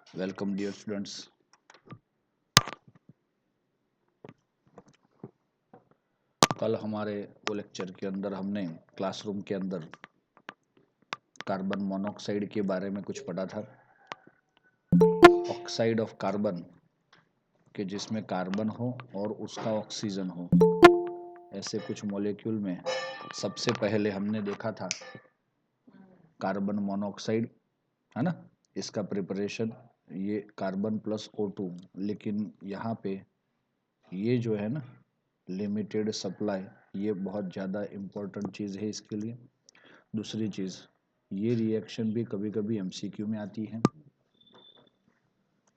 Welcome dear students. कल हमारे वो लेक्चर के अंदर हमने क्लासरूम के अंदर कार्बन मोनोऑक्साइड के बारे में कुछ पढ़ा था। ऑक्साइड ऑफ कार्बन कि जिसमें कार्बन हो और उसका ऑक्सीजन हो, ऐसे कुछ मॉलिक्यूल में सबसे पहले हमने देखा था कार्बन मोनोऑक्साइड, है ना। इसका प्रिपरेशन ये कार्बन प्लस O2, लेकिन यहाँ पे ये जो है ना लिमिटेड सप्लाई, ये बहुत ज़्यादा इम्पोर्टेंट चीज़ है इसके लिए। दूसरी चीज़, ये रिएक्शन भी कभी कभी MCQ में आती है,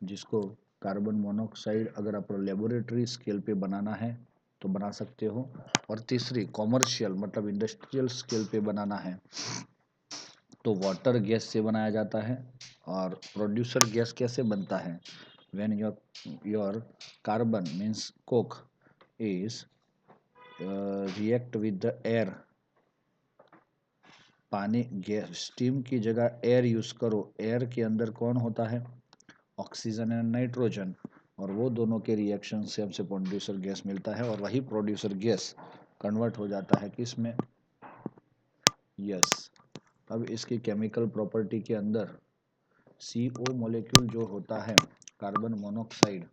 जिसको कार्बन मोनोऑक्साइड अगर आप लेबोरेटरी स्केल पे बनाना है तो बना सकते हो। और तीसरी, कॉमर्शियल मतलब इंडस्ट्रियल स्केल पे बनाना है तो वाटर गैस से बनाया जाता है। और प्रोड्यूसर गैस कैसे बनता है? When your carbon means Coke is react with the air, पानी गैस स्टीम की जगह एयर यूज करो, एयर के अंदर कौन होता है? ऑक्सीजन एंड नाइट्रोजन, और वो दोनों के रिएक्शन से हमसे प्रोड्यूसर गैस मिलता है और वही प्रोड्यूसर गैस कन्वर्ट हो जाता है किसमें? यस। अब इसकी केमिकल प्रॉपर्टी के अंदर CO मॉलिक्यूल जो होता है carbon monoxide,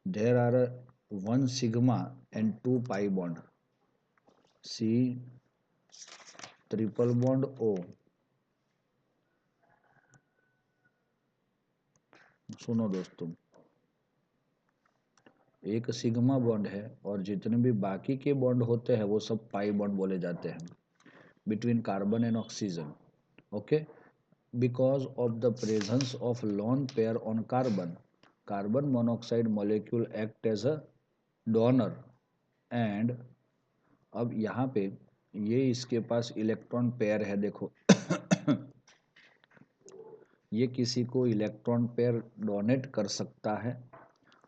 there are 1 sigma and 2 pi bond, C triple bond O। सुनो दोस्तों, एक सिग्मा बॉन्ड है और जितने भी बाकी के बॉन्ड होते हैं वो सब पाई बॉन्ड बोले जाते हैं between carbon and oxygen. Okay, because of the presence of lone pair on carbon, carbon monoxide molecule act as a donor, and अब यहाँ पे ये इसके पास इलेक्ट्रॉन पेयर है, देखो ये किसी को इलेक्ट्रॉन पेयर डोनेट कर सकता है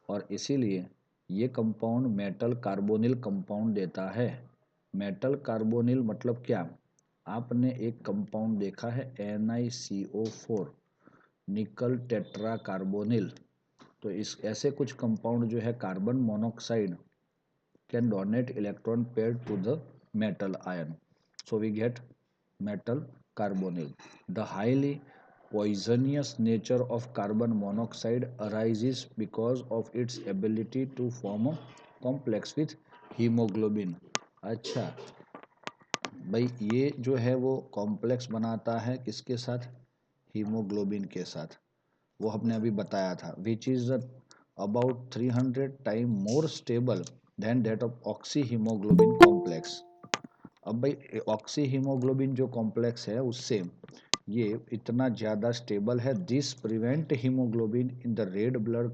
और इसीलिए ये कंपाउंड मेटल कार्बोनिल कंपाउंड देता है। मेटल कार्बोनिल मतलब क्या? आपने एक कंपाउंड देखा है NiCO4, निकल टेट्रा कार्बोनिल। तो इस ऐसे कुछ कंपाउंड जो है carbon monoxide can donate electron pair to the metal ion, so we get metal carbonyl. The highly poisonous nature of carbon monoxide arises because of its ability to form a complex with hemoglobin. अच्छा भाई, ये जो है वो complex बनाता है किसके साथ? हीमोग्लोबिन के साथ। वो हमने अभी बताया था, which is about 300 time more stable then that of oxy haemoglobin complex. अब भाई ऑक्सी हीमोग्लोबिन जो कॉम्प्लेक्स है उससे ये इतना ज़्यादा स्टेबल है, this prevent haemoglobin in the red blood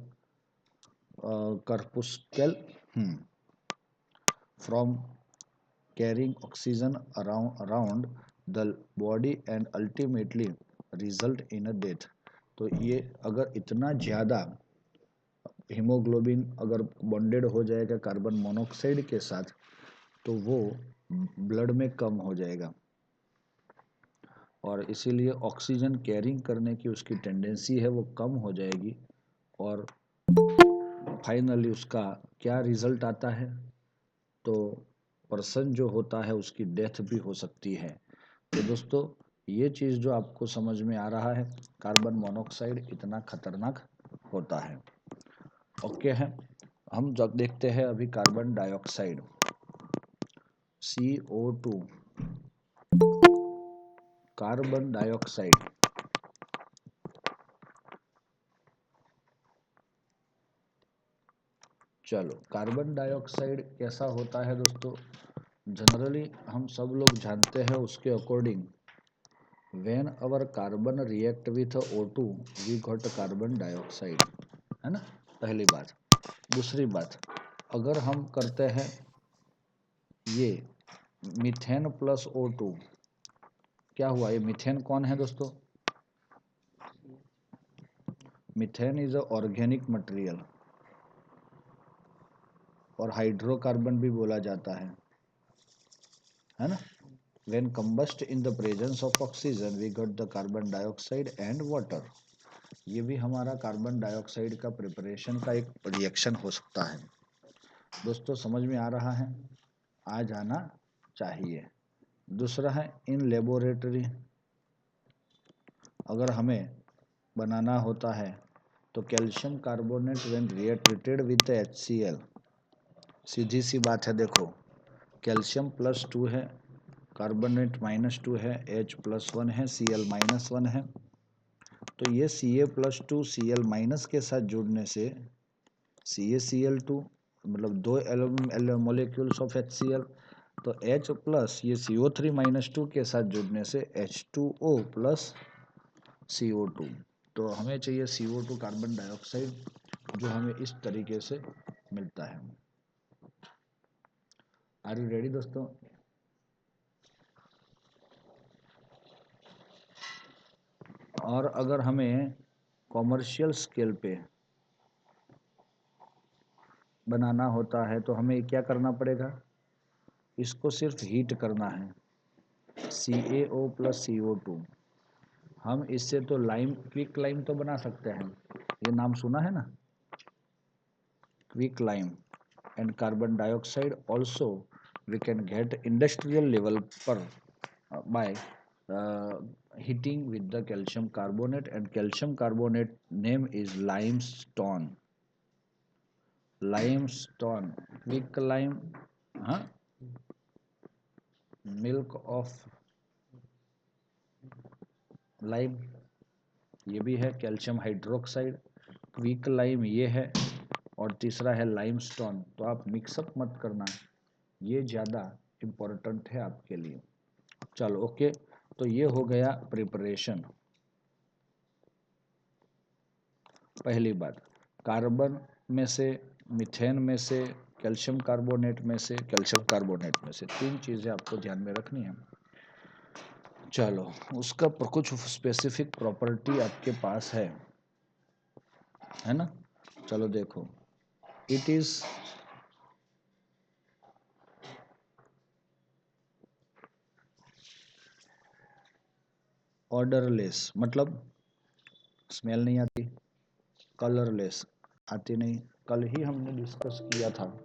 corpuscle from carrying oxygen around the body and ultimately result in a death. तो ये अगर इतना ज़्यादा हीमोग्लोबिन अगर बॉन्डेड हो जाएगा कार्बन मोनोऑक्साइड के साथ तो वो ब्लड में कम हो जाएगा और इसीलिए ऑक्सीजन कैरिंग करने की उसकी टेंडेंसी है वो कम हो जाएगी और फाइनली उसका क्या रिजल्ट आता है? तो पर्सन जो होता है उसकी डेथ भी हो सकती है। तो दोस्तों, ये चीज़ जो आपको समझ में आ रहा है, कार्बन मोनोऑक्साइड इतना खतरनाक होता है। ओके है, हम जब देखते हैं अभी carbon dioxide CO2, carbon dioxide. चलो, कार्बन डाइऑक्साइड कैसा होता है दोस्तों? जनरली हम सब लोग जानते हैं उसके according, when our carbon react with O2 we got carbon dioxide, है ना, पहली बात। दूसरी बात, अगर हम करते हैं ये मीथेन प्लस O2, क्या हुआ? ये मीथेन कौन है दोस्तों? Methane is a organic material और हाइड्रोकार्बन भी बोला जाता है ना। When combust in the presence of oxygen, we got the carbon dioxide and water. ये भी हमारा कार्बन डाइऑक्साइड का प्रिपरेशन का एक रिएक्शन हो सकता है। दोस्तों समझ में आ रहा है? आ जाना चाहिए। दूसरा है इन लेबोरेटरी, अगर हमें बनाना होता है तो calcium carbonate when treated with HCl, सीधी सी बात है। देखो कैल्शियम +2 है, कार्बोनेट -2 है, H+1 है, Cl-1 है। तो ये Ca+2 Cl- के साथ जुड़ने से CaCl2, मतलब दो मोलिक्यूल्स ऑफ HCl, तो H प्लस ये CO3-2 के साथ जुड़ने से H2O प्लस CO2। तो हमें चाहिए CO2 कार्बन डाइऑक्साइड, जो हमें इस तरीके से मिलता है। आर यू रेडी दोस्तों? और अगर हमें कॉमर्शियल स्केल पे बनाना होता है तो हमें क्या करना पड़ेगा? इसको सिर्फ हीट करना है, CaO प्लस CO2। हम इससे तो लाइम, क्विक लाइम तो बना सकते हैं, ये नाम सुना है ना, quick lime. And carbon dioxide also we can get industrial level पर by heating with the calcium carbonate, and calcium carbonate name is limestone. Limestone, quick lime, huh? Milk of lime, ये भी है कैल्शियम हाइड्रोक्साइड। क्विक लाइम ये है, और तीसरा है limestone. तो आप मिक्सअप मत करना, ये ज़्यादा इम्पोर्टेंट है आपके लिए। चलो ओके, तो ये हो गया प्रिपरेशन। पहली बात, कार्बन में से, मीथेन में से, कैल्शियम कार्बोनेट में से, कैल्शियम कार्बोनेट में से, तीन चीज़ें आपको ध्यान में रखनी है। चलो उसका कुछ स्पेसिफिक प्रॉपर्टी आपके पास है ना? चलो देखो, इट इज ऑर्डरलेस, मतलब स्मेल नहीं आती, कलरलेस आती नहीं, कल ही हमने डिस्कस किया था।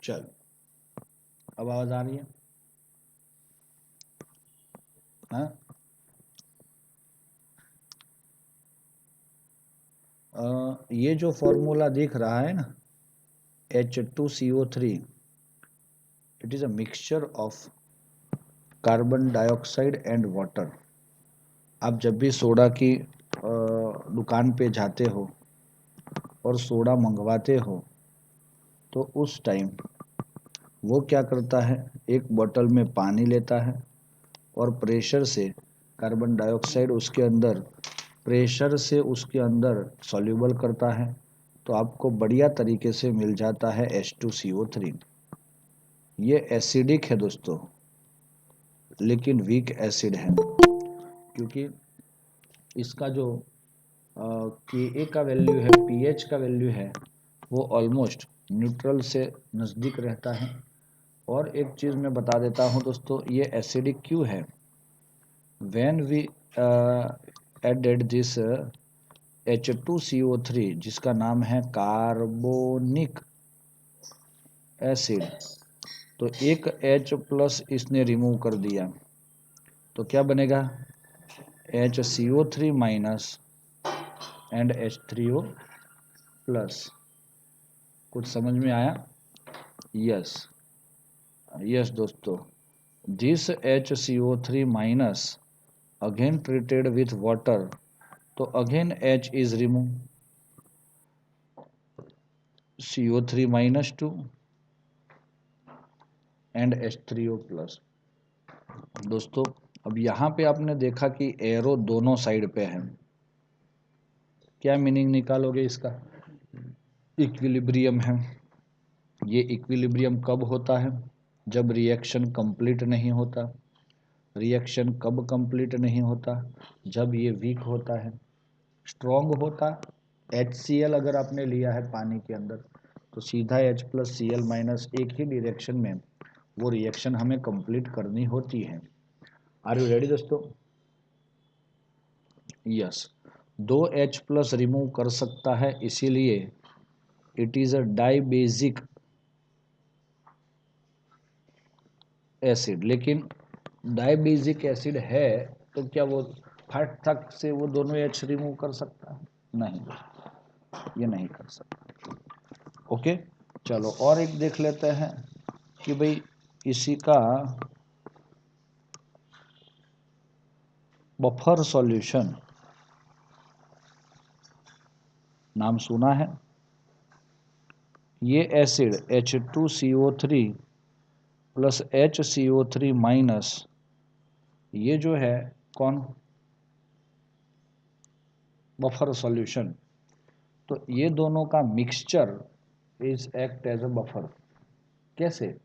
चल, अब आवाज आ रही है? हाँ, ये जो फॉर्मूला दिख रहा है ना, H2CO3, it is a mixture of carbon dioxide and water. आप जब भी सोडा की दुकान पे जाते हो और सोडा मंगवाते हो तो उस टाइम वो क्या करता है, एक बोतल में पानी लेता है और प्रेशर से कार्बन डाइऑक्साइड उसके अंदर, प्रेशर से उसके अंदर सॉल्यूबल करता है, तो आपको बढ़िया तरीके से मिल जाता है H2CO3। ये एसिडिक है दोस्तों, लेकिन वीक एसिड है, क्योंकि इसका जो के का वैल्यू है, पीएच का वैल्यू है, वो ऑलमोस्ट न्यूट्रल से नज़दीक रहता है। और एक चीज़ मैं बता देता हूँ दोस्तों, ये एसिडिक क्यों है। When we added this H2CO3, जिसका नाम है कार्बोनिक एसिड, तो एक H प्लस इसने रिमूव कर दिया, तो क्या बनेगा, HCO3 minus and H3O plus. कुछ समझ में आया? यस, यस दोस्तों, this HCO3 minus again treated with water, तो again H is remove, CO3 minus 2 and H3O plus. दोस्तों, अब यहाँ पे आपने देखा कि एरो दोनों साइड पे है, क्या मीनिंग निकालोगे इसका? इक्विलिब्रियम है। ये इक्विलिब्रियम कब होता है? जब रिएक्शन कंप्लीट नहीं होता। रिएक्शन कब कंप्लीट नहीं होता? जब ये वीक होता है। स्ट्रॉन्ग होता, HCl अगर आपने लिया है पानी के अंदर, तो सीधा H प्लस Cl माइनस एक ही डायरेक्शन में वो रिएक्शन हमें कंप्लीट करनी होती है। आर यू रेडी दोस्तों? यस, दो H प्लस रिमूव कर सकता है, इसीलिए इट इज अ डाइबेजिक एसिड। लेकिन डाइबेजिक एसिड है तो क्या वो फट तक से वो दोनों H रिमूव कर सकता है? नहीं, ये नहीं कर सकता। ओके, चलो और एक देख लेते हैं कि भाई इसी का बफर सॉल्यूशन नाम सुना है? ये acid H2CO3 plus HCO3 minus, ये जो है कौन, बफर सॉल्यूशन। तो ये दोनों का mixture is act as a buffer. कैसे?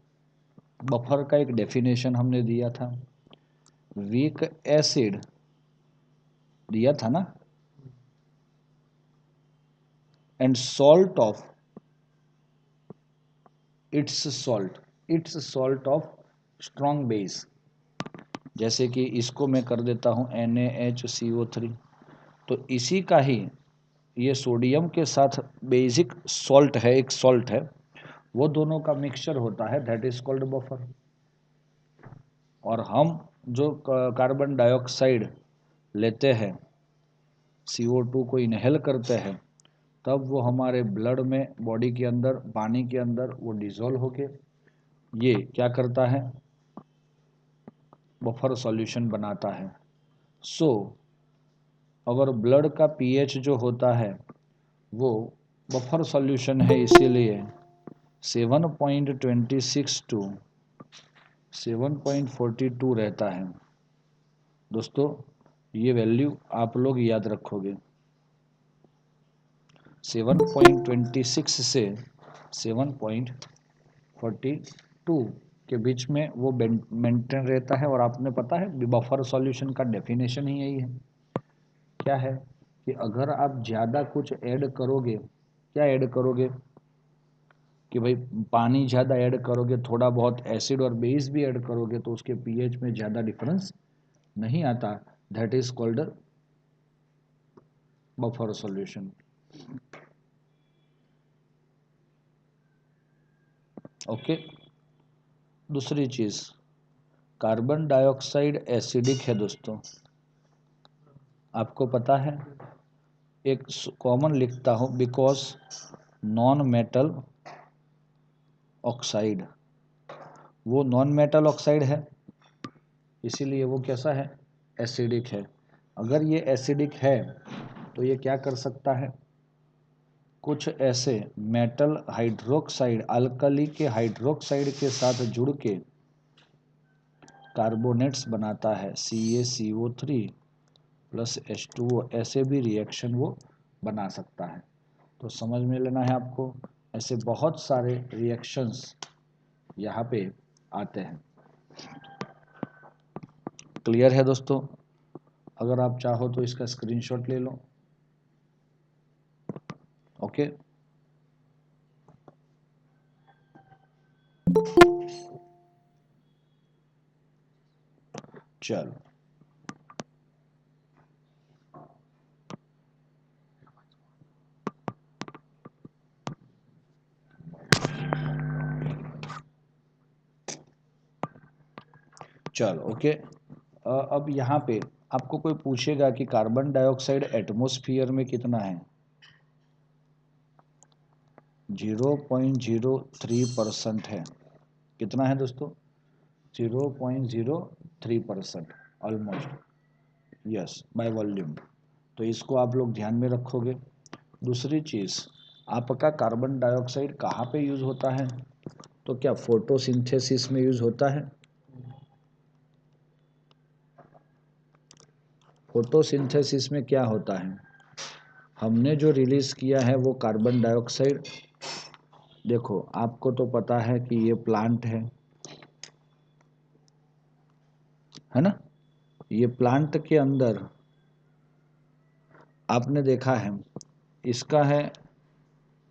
बफर का एक डेफिनेशन हमने दिया था, वीक एसिड दिया था ना, and salt of its salt of strong base. जैसे कि इसको मैं कर देता हूं NaHCO3, तो इसी का ही ये सोडियम के साथ बेसिक सॉल्ट है, एक सॉल्ट है, वो दोनों का मिक्सचर होता है, दैट इज कॉल्ड बफर। और हम जो कार्बन डाइऑक्साइड लेते हैं, CO2 को इनहेल करते हैं, तब वो हमारे ब्लड में, बॉडी के अंदर, पानी के अंदर वो डिजोल्व होके ये क्या करता है, बफर सॉल्यूशन बनाता है। सो अवर ब्लड का पीएच जो होता है वो बफर सॉल्यूशन है, इसीलिए 7.26 टू 7.42 रहता है। दोस्तों, ये वैल्यू आप लोग याद रखोगे, 7.26 से 7.42 के बीच में वो मेंटेन रहता है। और आपने पता है बफर सॉल्यूशन का डेफिनेशन ही यही है, क्या है कि अगर आप ज़्यादा कुछ ऐड करोगे, क्या ऐड करोगे कि भाई पानी ज़्यादा ऐड करोगे, थोड़ा बहुत एसिड और बेस भी ऐड करोगे, तो उसके पीएच में ज़्यादा डिफरेंस नहीं आता, that is called buffer solution. Okay. दूसरी चीज़, कार्बन डाइऑक्साइड एसिडिक है दोस्तों, आपको पता है। एक कॉमन लिखता हूँ, बिकॉज नॉन मेटल ऑक्साइड, वो नॉन मेटल ऑक्साइड है, इसीलिए वो कैसा है, एसिडिक है। अगर ये एसिडिक है तो ये क्या कर सकता है, कुछ ऐसे मेटल हाइड्रोक्साइड, अल्कली के हाइड्रोक्साइड के साथ जुड़ के कार्बोनेट्स बनाता है, CaCO3 प्लस H2O, ऐसे भी रिएक्शन वो बना सकता है। तो समझ में लेना है आपको, ऐसे बहुत सारे रिएक्शंस यहाँ पे आते हैं। क्लियर है दोस्तों? अगर आप चाहो तो इसका स्क्रीनशॉट ले लो। ओके। चलो, चलो ओके। अब यहाँ पे आपको कोई पूछेगा कि कार्बन डाइऑक्साइड एटमॉस्फेयर में कितना है, 0.03% है। कितना है दोस्तों, 0.03%, ऑलमोस्ट, यस, बाय वॉल्यूम। तो इसको आप लोग ध्यान में रखोगे। दूसरी चीज़, आपका कार्बन डाइऑक्साइड कहाँ पे यूज़ होता है, तो क्या फोटोसिंथेसिस में यूज़ होता है। फोटोसिंथेसिस में क्या होता है, हमने जो रिलीज़ किया है वो कार्बन डाइऑक्साइड, देखो आपको तो पता है कि ये प्लांट है ना, ये प्लांट के अंदर आपने देखा है, इसका है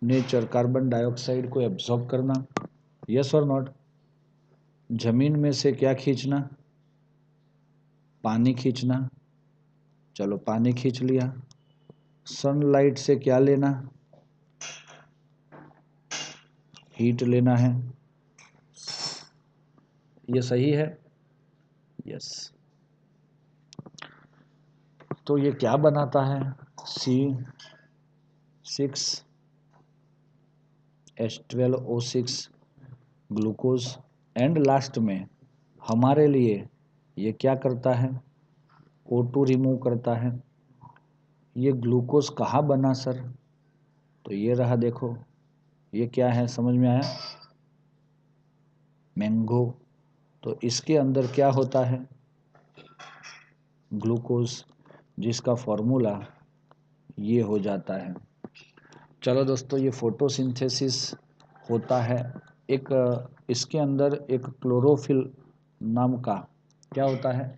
नेचर कार्बन डाइऑक्साइड को एब्जॉर्ब करना, यस और नॉट। जमीन में से क्या खींचना, पानी खींचना, चलो पानी खींच लिया। सनलाइट से क्या लेना, हीट लेना है, ये सही है, यस। तो ये क्या बनाता है, C6H12O6 ग्लूकोज, एंड लास्ट में हमारे लिए ये क्या करता है, O2 रिमूव करता है। ये ग्लूकोज कहाँ बना सर, तो ये रहा, देखो ये क्या है, समझ में आया, मैंगो। तो इसके अंदर क्या होता है, ग्लूकोज, जिसका फॉर्मूला ये हो जाता है। चलो दोस्तों, ये फोटोसिंथेसिस होता है, एक इसके अंदर एक क्लोरोफिल नाम का क्या होता है,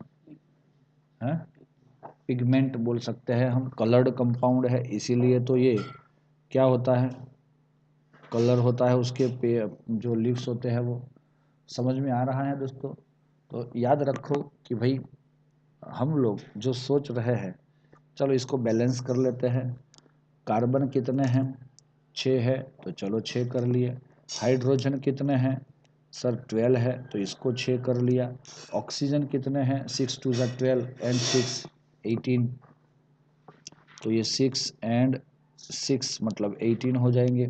पिगमेंट बोल सकते हैं हम, कलर्ड कंपाउंड है, इसीलिए तो ये क्या होता है, कलर होता है उसके जो लीव्स होते हैं वो। समझ में आ रहा है दोस्तों? तो याद रखो कि भाई हम लोग जो सोच रहे हैं, चलो इसको बैलेंस कर लेते हैं। कार्बन कितने हैं, 6 है, तो चलो 6 कर लिए। हाइड्रोजन कितने हैं सर, 12 है, तो इसको 6 कर लिया। ऑक्सीजन कितने हैं, 6 2 12 एंड 6 18, तो ये 6 एंड 6 मतलब 18 हो जाएंगे।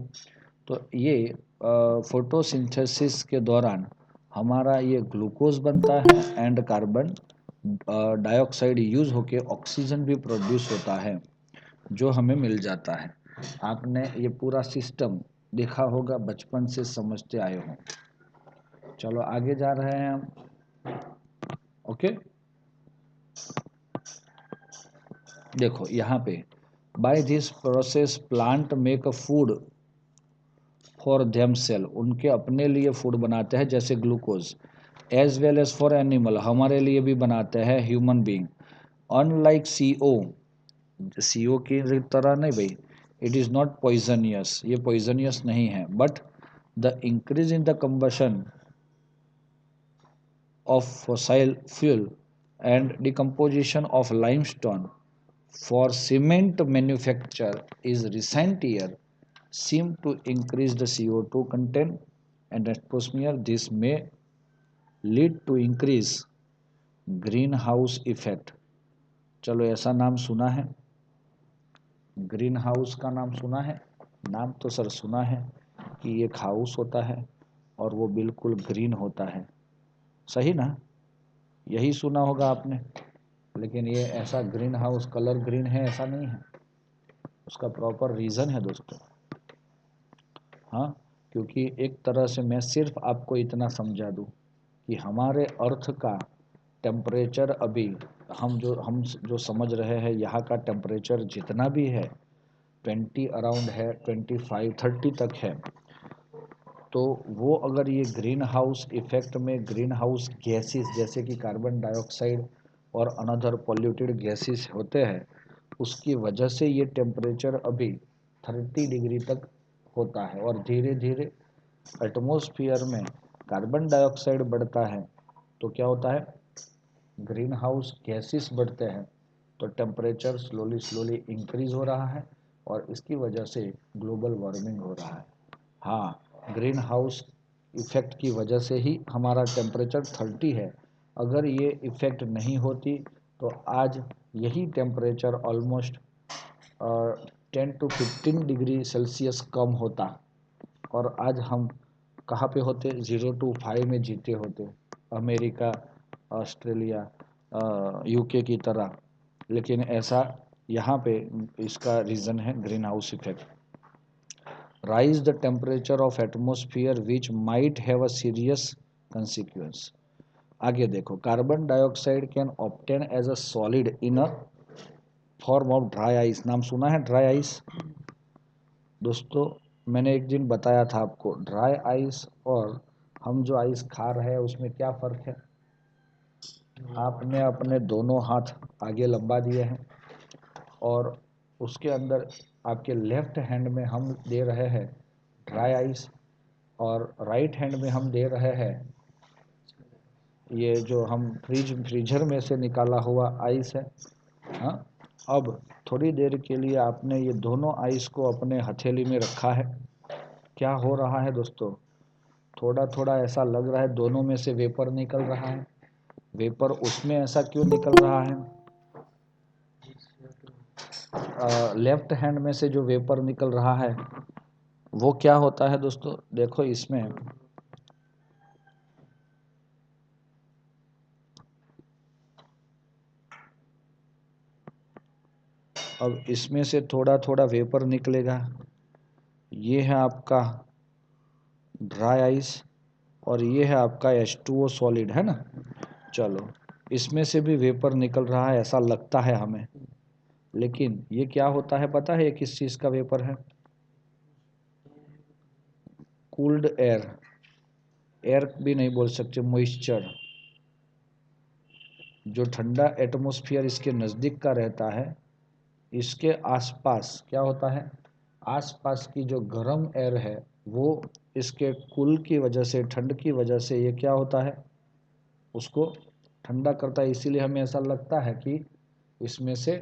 तो ये फोटोसिंथेसिस के दौरान हमारा ये ग्लूकोज बनता है एंड कार्बन डाइऑक्साइड यूज होके ऑक्सीजन भी प्रोड्यूस होता है, जो हमें मिल जाता है। आपने ये पूरा सिस्टम देखा होगा, बचपन से समझते आए हो। चलो आगे जा रहे हैं हम, ओके। देखो यहाँ पे, by this process plant make a food for them cell, उनके अपने लिए फूड बनाते हैं, जैसे glucose, as well as for animal, हमारे लिए भी बनाते हैं, ह्यूमन बीइंग। अनलाइक CO की तरह नहीं भाई, इट इज़ नॉट पॉइजनियस, ये पॉइजनियस नहीं है, but the increase in the combustion of fossil fuel and decomposition of limestone for cement manufacture is recent year seem to increase the CO2 content and atmosphere. This may lead to increase green house effect. चलो ऐसा नाम सुना है, green house का नाम सुना है? नाम तो सर सुना है कि एक हाउस होता है और वो बिल्कुल ग्रीन होता है, सही ना? यही सुना होगा आपने। लेकिन ये ऐसा ग्रीन हाउस कलर ग्रीन है ऐसा नहीं है, उसका प्रॉपर रीज़न है दोस्तों। हाँ, क्योंकि एक तरह से मैं सिर्फ आपको इतना समझा दूँ कि हमारे अर्थ का टेम्परेचर अभी हम जो समझ रहे हैं, यहाँ का टेम्परेचर जितना भी है 20 अराउंड है, 25-30 तक है। तो वो अगर ये ग्रीन हाउस इफेक्ट में ग्रीन हाउस गैसेस जैसे कि कार्बन डाइऑक्साइड और अनदर पॉल्यूटेड गैसेस होते हैं, उसकी वजह से ये टेम्परेचर अभी 30 डिग्री तक होता है। और धीरे धीरे एटमॉस्फेयर में कार्बन डाइऑक्साइड बढ़ता है तो क्या होता है, ग्रीन हाउस गैसेस बढ़ते हैं, तो टेम्परेचर स्लोली स्लोली इंक्रीज हो रहा है और इसकी वजह से ग्लोबल वार्मिंग हो रहा है। हाँ, ग्रीन हाउस इफेक्ट की वजह से ही हमारा टेम्परेचर 30 है। अगर ये इफेक्ट नहीं होती तो आज यही temperature almost 10 to 15 degree Celsius कम होता और आज हम कहाँ पे होते, 0 to 5 में जीते होते, अमेरिका, ऑस्ट्रेलिया, यूके की तरह। लेकिन ऐसा यहाँ पे इसका रीज़न है greenhouse effect. Rise the temperature of atmosphere which might have a serious consequence. आगे देखो, carbon dioxide can obtain as a solid in a form of dry ice. नाम सुना है ड्राई आइस? दोस्तों मैंने एक दिन बताया था आपको, ड्राई आइस और हम जो आइस खा रहे हैं उसमें क्या फ़र्क है। आपने अपने दोनों हाथ आगे लंबा दिए हैं और उसके अंदर आपके लेफ्ट हैंड में हम दे रहे हैं ड्राई आइस और राइट हैंड में हम दे रहे हैं ये जो हम फ्रीजर में से निकाला हुआ आइस है। हाँ, अब थोड़ी देर के लिए आपने ये दोनों आइस को अपने हथेली में रखा है, क्या हो रहा है दोस्तों, थोड़ा थोड़ा ऐसा लग रहा है दोनों में से वेपर निकल रहा है। वेपर उसमें ऐसा क्यों निकल रहा है? लेफ्ट हैंड में से जो वेपर निकल रहा है वो क्या होता है दोस्तों, देखो इसमें अब इसमें से थोड़ा थोड़ा वेपर निकलेगा। ये है आपका ड्राई आइस और ये है आपका H2O सॉलिड, है ना। चलो, इसमें से भी वेपर निकल रहा है ऐसा लगता है हमें, लेकिन ये क्या होता है पता है, ये किस चीज़ का वेपर है? कूल्ड एयर, एयर भी नहीं बोल सकते, मॉइस्चर। जो ठंडा एटमॉस्फेयर इसके नज़दीक का रहता है, इसके आसपास क्या होता है, आसपास की जो गर्म एयर है वो इसके कूल की वजह से, ठंड की वजह से ये क्या होता है, उसको ठंडा करता है। इसीलिए हमें ऐसा लगता है कि इसमें से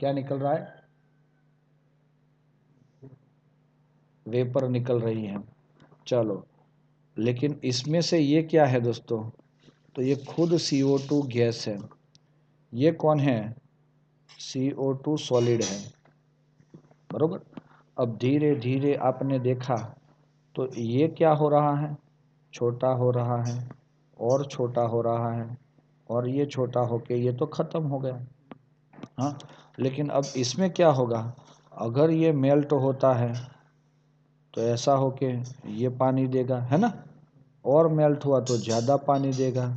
क्या निकल रहा है, वेपर निकल रही है। चलो, लेकिन इसमें से ये क्या है दोस्तों, तो ये खुद CO2 गैस है। ये कौन है? CO2 सॉलिड है, बरोबर। अब धीरे धीरे आपने देखा तो ये क्या हो रहा है, छोटा हो रहा है और छोटा हो रहा है और ये छोटा होके ये तो ख़त्म हो गया। हाँ, लेकिन अब इसमें क्या होगा, अगर ये मेल्ट होता है तो ऐसा होके ये पानी देगा, है ना, और मेल्ट हुआ तो ज़्यादा पानी देगा,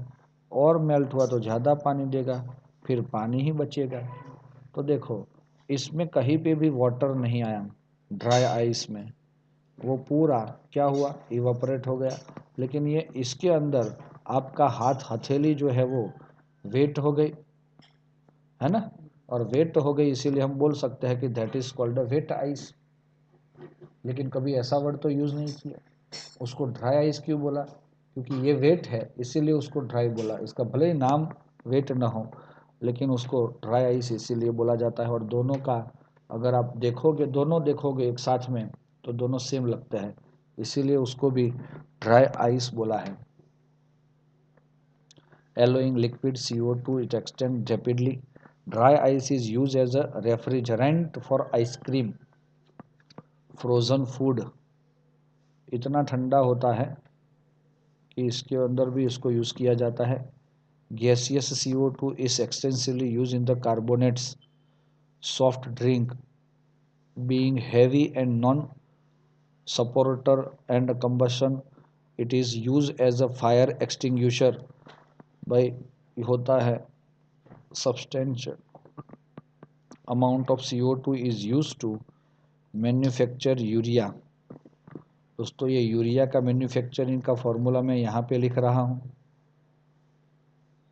और मेल्ट हुआ तो ज़्यादा पानी देगा, फिर पानी ही बचेगा। तो देखो, इसमें कहीं पे भी वाटर नहीं आया ड्राई आइस में, वो पूरा क्या हुआ, इवापोरेट हो गया। लेकिन ये इसके अंदर आपका हाथ हथेली जो है वो वेट हो गई, है ना, और वेट हो गई इसीलिए हम बोल सकते हैं कि that is called a wet ice. लेकिन कभी ऐसा वर्ड तो यूज़ नहीं किया, उसको ड्राई आइस क्यों बोला, क्योंकि ये वेट है इसीलिए उसको ड्राई बोला। इसका भले ही नाम वेट ना हो लेकिन उसको ड्राई आइस इसीलिए बोला जाता है। और दोनों का अगर आप देखोगे, दोनों देखोगे एक साथ में तो दोनों सेम लगते हैं, इसीलिए उसको भी ड्राई आइस बोला है। allowing liquid CO2 it extend rapidly. Dry ice is used as a refrigerant for ice cream, frozen food. इतना ठंडा होता है कि इसके अंदर भी इसको यूज़ किया जाता है। Gaseous CO2 is extensively used in the carbonates, soft drink, being heavy and non-supporter and combustion. It is used as a fire extinguisher. भाई होता है substantial amount of CO2 is used to manufacture urea. दोस्तों ये urea का manufacturing का formula मैं यहाँ पे लिख रहा हूँ।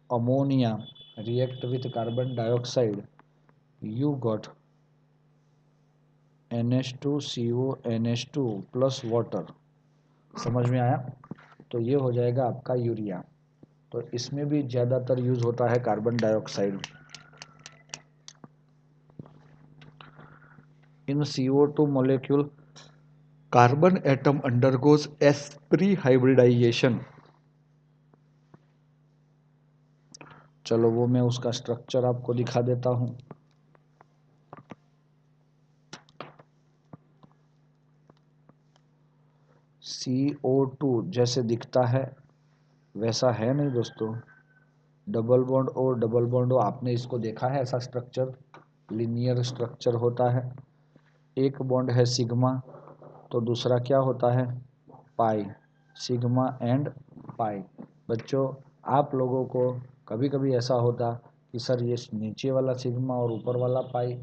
Ammonia react with carbon dioxide, you got NH2CO NH2 plus water. समझ में आया? तो ये हो जाएगा आपका यूरिया। तो इसमें भी ज़्यादातर यूज होता है carbon dioxide. In CO2 molecule carbon atom undergoes sp hybridisation. चलो वो मैं उसका स्ट्रक्चर आपको दिखा देता हूं। CO2 जैसे दिखता है वैसा है नहीं दोस्तों। डबल बॉन्ड और डबल बॉन्ड, आपने इसको देखा है ऐसा स्ट्रक्चर, लिनियर स्ट्रक्चर होता है। एक बॉन्ड है सिग्मा तो दूसरा क्या होता है पाई, सिग्मा एंड पाई। बच्चों आप लोगों को कभी कभी ऐसा होता कि सर ये नीचे वाला सिग्मा और ऊपर वाला पाई,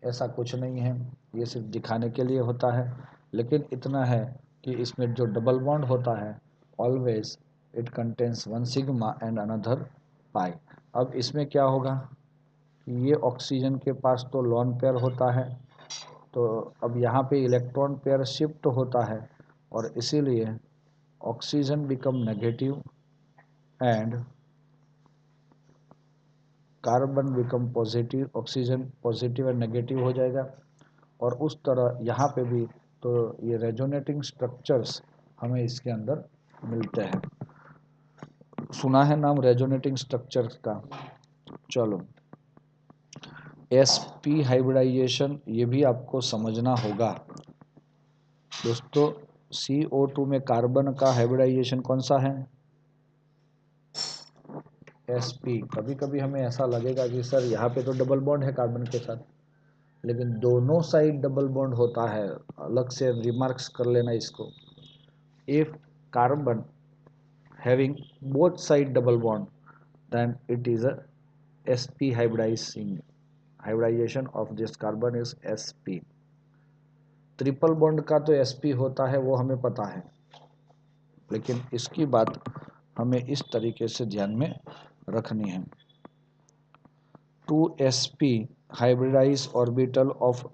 ऐसा कुछ नहीं है, ये सिर्फ दिखाने के लिए होता है। लेकिन इतना है कि इसमें जो डबल बॉन्ड होता है always it contains one sigma and another pi. अब इसमें क्या होगा कि ये ऑक्सीजन के पास तो लोन पेयर होता है, तो अब यहाँ पे इलेक्ट्रॉन पेयर शिफ्ट होता है और इसीलिए oxygen become negative and carbon become positive. Oxygen positive and negative हो जाएगा और उस तरह यहाँ पे भी तो ये रेजोनेटिंग स्ट्रक्चर्स हमें इसके अंदर मिलते हैं। सुना है नाम रेजोनेटिंग स्ट्रक्चर्स का? चलो sp हाइब्रिडाइजेशन ये भी आपको समझना होगा दोस्तों। CO2 में कार्बन का हाइब्रिडाइजेशन कौन सा है? sp। कभी कभी हमें ऐसा लगेगा कि सर यहाँ पे तो डबल बॉन्ड है कार्बन के साथ, लेकिन दोनों साइड डबल बॉन्ड होता है। अलग से रिमार्क्स कर लेना इसको। If carbon having both side double bond then it is a sp hybridisation of this carbon is sp। Triple bond का तो sp होता है वो हमें पता है, लेकिन इसकी बात हमें इस तरीके से ध्यान में रखनी है। 2sp hybridized orbital of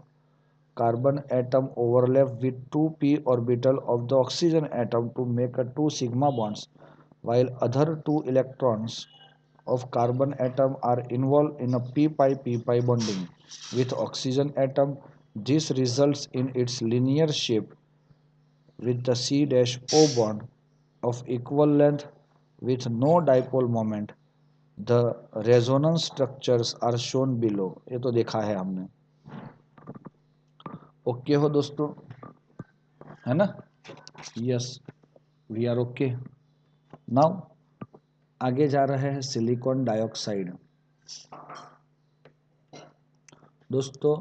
carbon atom overlap with 2p orbital of the oxygen atom to make a 2 sigma bonds, while other 2 electrons of carbon atom are involved in a p-pi bonding with oxygen atom. This results in its linear shape with the C-O bond of equal length with no dipole moment. The resonance structures are shown below। ये तो देखा है हमने। Okay हो दोस्तों, है ना? Yes we are okay. Now आगे जा रहे हैं सिलिकॉन डाइऑक्साइड। दोस्तों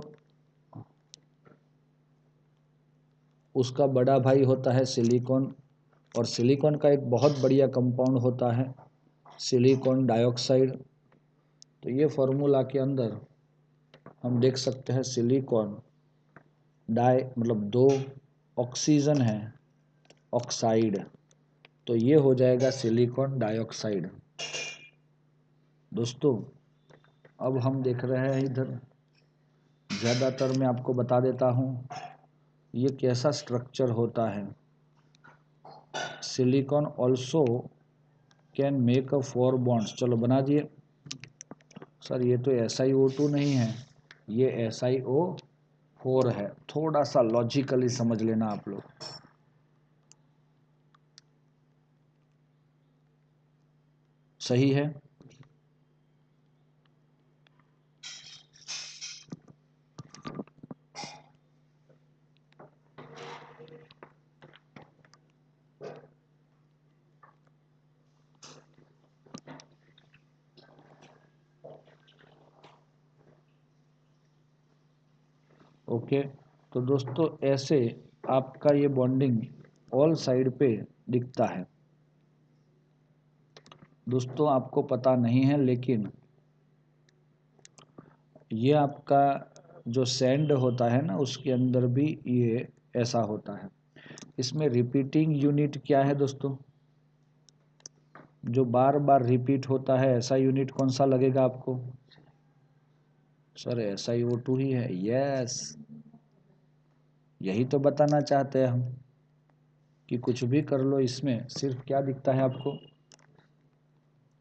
उसका बड़ा भाई होता है सिलिकॉन, और सिलिकॉन का एक बहुत बढ़िया कंपाउंड होता है सिलिकॉन डाइऑक्साइड। तो ये फॉर्मूला के अंदर हम देख सकते हैं सिलिकॉन डाई मतलब 2 ऑक्सीजन है ऑक्साइड, तो ये हो जाएगा सिलिकॉन डाइऑक्साइड। दोस्तों अब हम देख रहे हैं इधर, ज़्यादातर मैं आपको बता देता हूँ ये कैसा स्ट्रक्चर होता है। Silicon also can make a 4 bonds. चलो बना दिए। सर ये तो SiO2 नहीं है, ये SiO4 है। थोड़ा सा लॉजिकली समझ लेना आप लोग। सही है। ओके, तो दोस्तों ऐसे आपका ये बॉन्डिंग ऑल साइड पे दिखता है। दोस्तों आपको पता नहीं है, लेकिन ये आपका जो सैंड होता है ना, उसके अंदर भी ये ऐसा होता है। इसमें रिपीटिंग यूनिट क्या है दोस्तों? जो बार बार रिपीट होता है ऐसा यूनिट कौन सा लगेगा आपको? सर SiO2 ही है। यस, यही तो बताना चाहते हैं हम कि कुछ भी कर लो, इसमें सिर्फ क्या दिखता है आपको?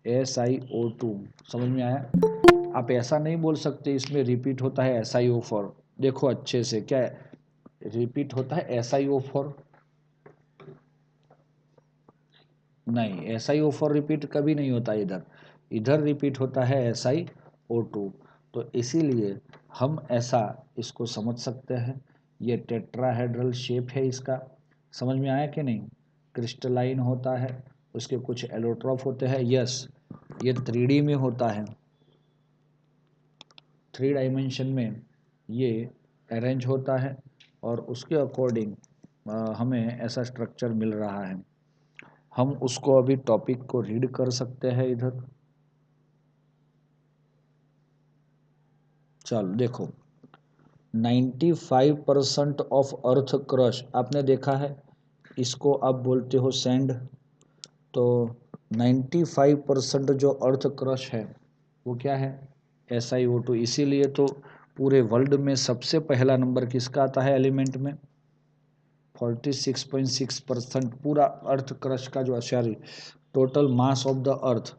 SiO2। समझ में आया? आप ऐसा नहीं बोल सकते इसमें रिपीट होता है SiO4। देखो अच्छे से, क्या रिपीट होता है SiO4? नहीं, SiO4 रिपीट कभी नहीं होता इधर। इधर रिपीट होता है SiO2। तो इसीलिए हम ऐसा इसको समझ सकते हैं। ये टेट्राहेड्रल शेप है इसका। समझ में आया कि नहीं? क्रिस्टलाइन होता है, उसके कुछ एलोट्रॉफ होते हैं। यस, ये 3D में होता है। 3 डायमेंशन में ये अरेंज होता है और उसके अकॉर्डिंग हमें ऐसा स्ट्रक्चर मिल रहा है। हम उसको अभी टॉपिक को रीड कर सकते हैं इधर। चलो देखो, 95% ऑफ अर्थ क्रस्ट आपने देखा है, इसको आप बोलते हो सैंड। तो 95% जो अर्थ क्रस्ट है वो क्या है? SiO2। इसीलिए तो पूरे वर्ल्ड में सबसे पहला नंबर किसका आता है एलिमेंट में? 46.6% पूरा अर्थ क्रस्ट का जो sorry total mass of the earth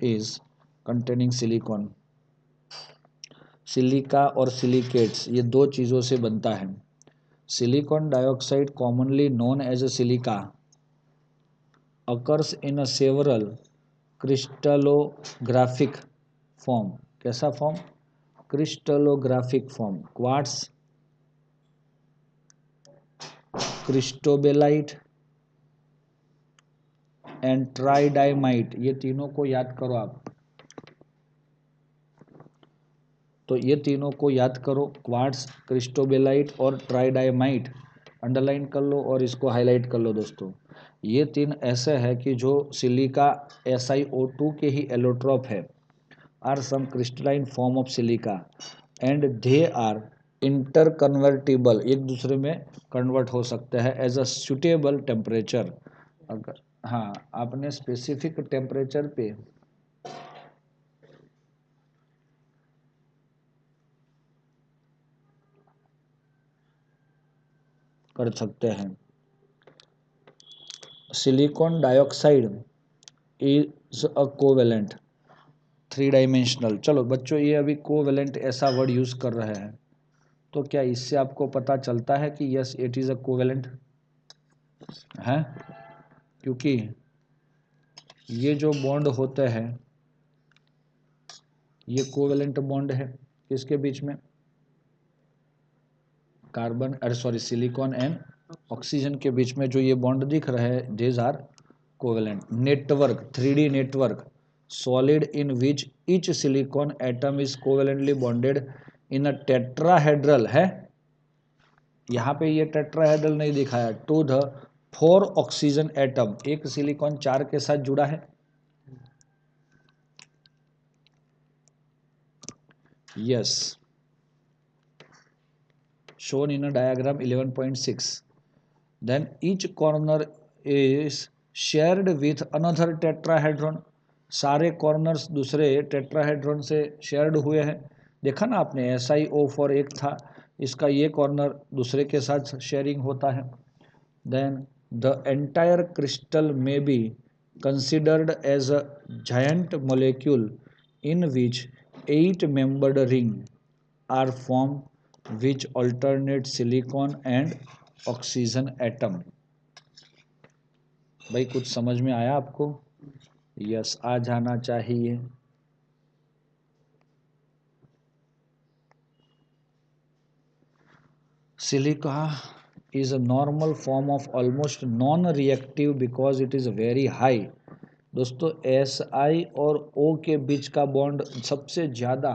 is containing silicon. Silica और सिलिकेट्स ये दो चीज़ों से बनता है। Silicon dioxide commonly known as a silica occurs in a several crystallographic form. कैसा form? Crystallographic form. Quartz, cristobalite and tridymite. ये तीनों को याद करो आप। तो ये तीनों को याद करो, क्वार्ट्स, क्रिस्टोबेलाइट और ट्राइडाइमाइट। अंडरलाइन कर लो और इसको हाईलाइट कर लो दोस्तों। ये तीन ऐसे हैं कि जो सिलिका SiO2 के ही एलोट्रॉप है, are some crystalline form of silica and they are interconvertible. एक दूसरे में कन्वर्ट हो सकते हैं एज अ सुटेबल टेम्परेचर। अगर हाँ आपने स्पेसिफिक टेम्परेचर पे कर सकते हैं। Silicon dioxide is a covalent 3 dimensional. चलो बच्चों, ये अभी कोवेलेंट ऐसा वर्ड यूज कर रहे हैं, तो क्या इससे आपको पता चलता है कि yes it is a covalent है? क्योंकि ये जो बॉन्ड होते हैं ये कोवेलेंट बॉन्ड है किसके बीच में? कार्बन अरे सॉरी सिलिकॉन एंड ऑक्सीजन के बीच में जो ये बॉन्ड दिख रहे हैं these are covalent. Network, 3D network solid in which each silicon atom is covalently bonded in a tetrahedral है। यहाँ पे ये टेट्राहेड्रल नहीं दिखाया, टू द 4 ऑक्सीजन एटम। एक सिलिकॉन 4 के साथ जुड़ा है। Yes, shown in a diagram 11.6. Then each corner is shared with another tetrahedron. सारे कॉर्नर्स दूसरे टेट्राहेड्रॉन से शेयर्ड हुए हैं। देखा ना आपने, SiO4 एक था, इसका ये कॉर्नर दूसरे के साथ शेयरिंग होता है। देन द एंटायर क्रिस्टल में be considered as a giant molecule in which 8 membered ring are formed which alternate silicon and oxygen atom। भाई कुछ समझ में आया आपको? यस आ जाना चाहिए। Silica is a normal form of almost non-reactive because it is very high। दोस्तों SI और O के बीच का बॉन्ड सबसे ज़्यादा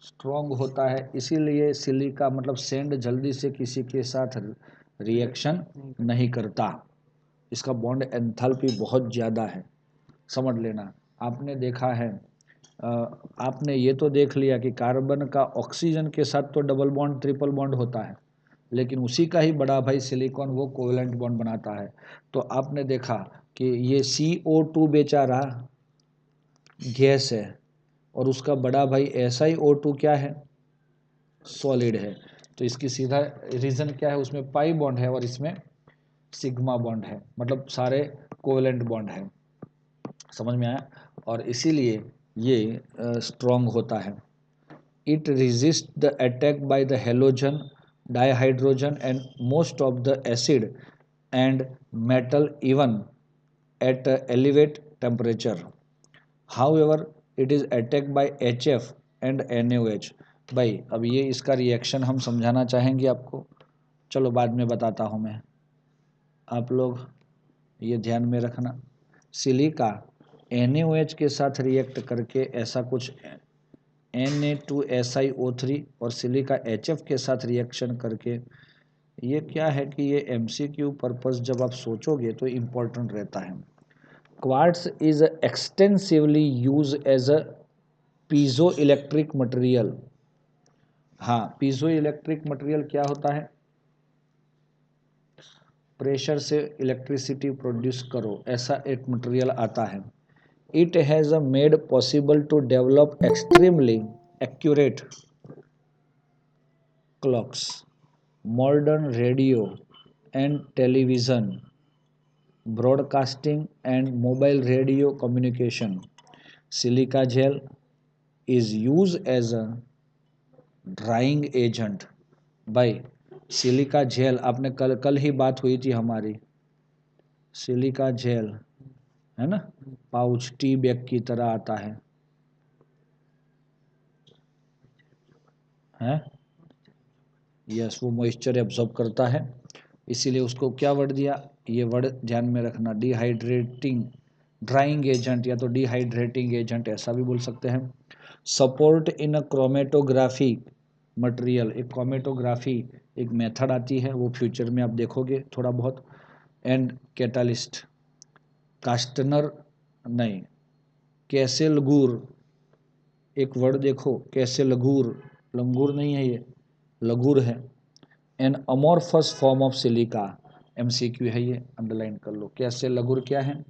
स्ट्रॉन्ग होता है, इसीलिए सिलिका मतलब सैंड जल्दी से किसी के साथ रिएक्शन नहीं करता। इसका बॉन्ड एंथैल्पी बहुत ज़्यादा है, समझ लेना। आपने देखा है, आपने ये तो देख लिया कि कार्बन का ऑक्सीजन के साथ तो डबल बॉन्ड ट्रिपल बॉन्ड होता है, लेकिन उसी का ही बड़ा भाई सिलिकॉन वो कोवेलेंट बॉन्ड बनाता है। तो आपने देखा कि ये CO2 बेचारा गैस है और उसका बड़ा भाई SiO2 क्या है, सॉलिड है। तो इसकी सीधा रीज़न क्या है, उसमें पाई बॉन्ड है और इसमें सिग्मा बॉन्ड है, मतलब सारे कोवेलेंट बॉन्ड है। समझ में आया? और इसीलिए ये स्ट्रॉन्ग होता है। It resists the attack by the halogen, dihydrogen and most of the acid and metal even at elevate temperature. However, it is attacked by HF and NaOH। भाई अब ये इसका रिएक्शन हम समझाना चाहेंगे आपको, चलो बाद में बताता हूँ मैं, आप लोग ये ध्यान में रखना। सिलिका NaOH के साथ रिएक्ट करके ऐसा कुछ Na2SiO3 और सिलिका HF के साथ रिएक्शन करके, ये क्या है कि ये MCQ पर्पस जब आप सोचोगे तो इम्पोर्टेंट रहता है। Quartz is extensively use as a piezoelectric material. हाँ, पीजो इलेक्ट्रिक मटेरियल क्या होता है, प्रेशर से इलेक्ट्रिसिटी प्रोड्यूस करो, ऐसा एक मटेरियल आता है। It has made possible to develop extremely accurate clocks, modern radio and television, broadcasting and mobile radio communication. Silica gel is used as a drying agent। भाई सिलिका जेल, आपने कल कल ही बात हुई थी हमारी, सिलिका जेल है ना, पाउच टी बैग की तरह आता है? यस, वो मॉइस्चर एब्जॉर्ब करता है, इसीलिए उसको क्या वर्ड दिया, ये वर्ड ध्यान में रखना, डिहाइड्रेटिंग ड्राइंग एजेंट या तो डिहाइड्रेटिंग एजेंट ऐसा भी बोल सकते हैं। Support in a chromatography material, एक क्रोमेटोग्राफी एक मेथड आती है, वो फ्यूचर में आप देखोगे थोड़ा बहुत। एंड कैटालिस्ट, कास्टनर नहीं, कैसे लगूर, एक वर्ड देखो, कैसे लगूर, लंगूर नहीं है ये, लगूर है। An amorphous form of silica, MCQ है ये, अंडरलाइन कर लो। कैसे लगुर क्या है,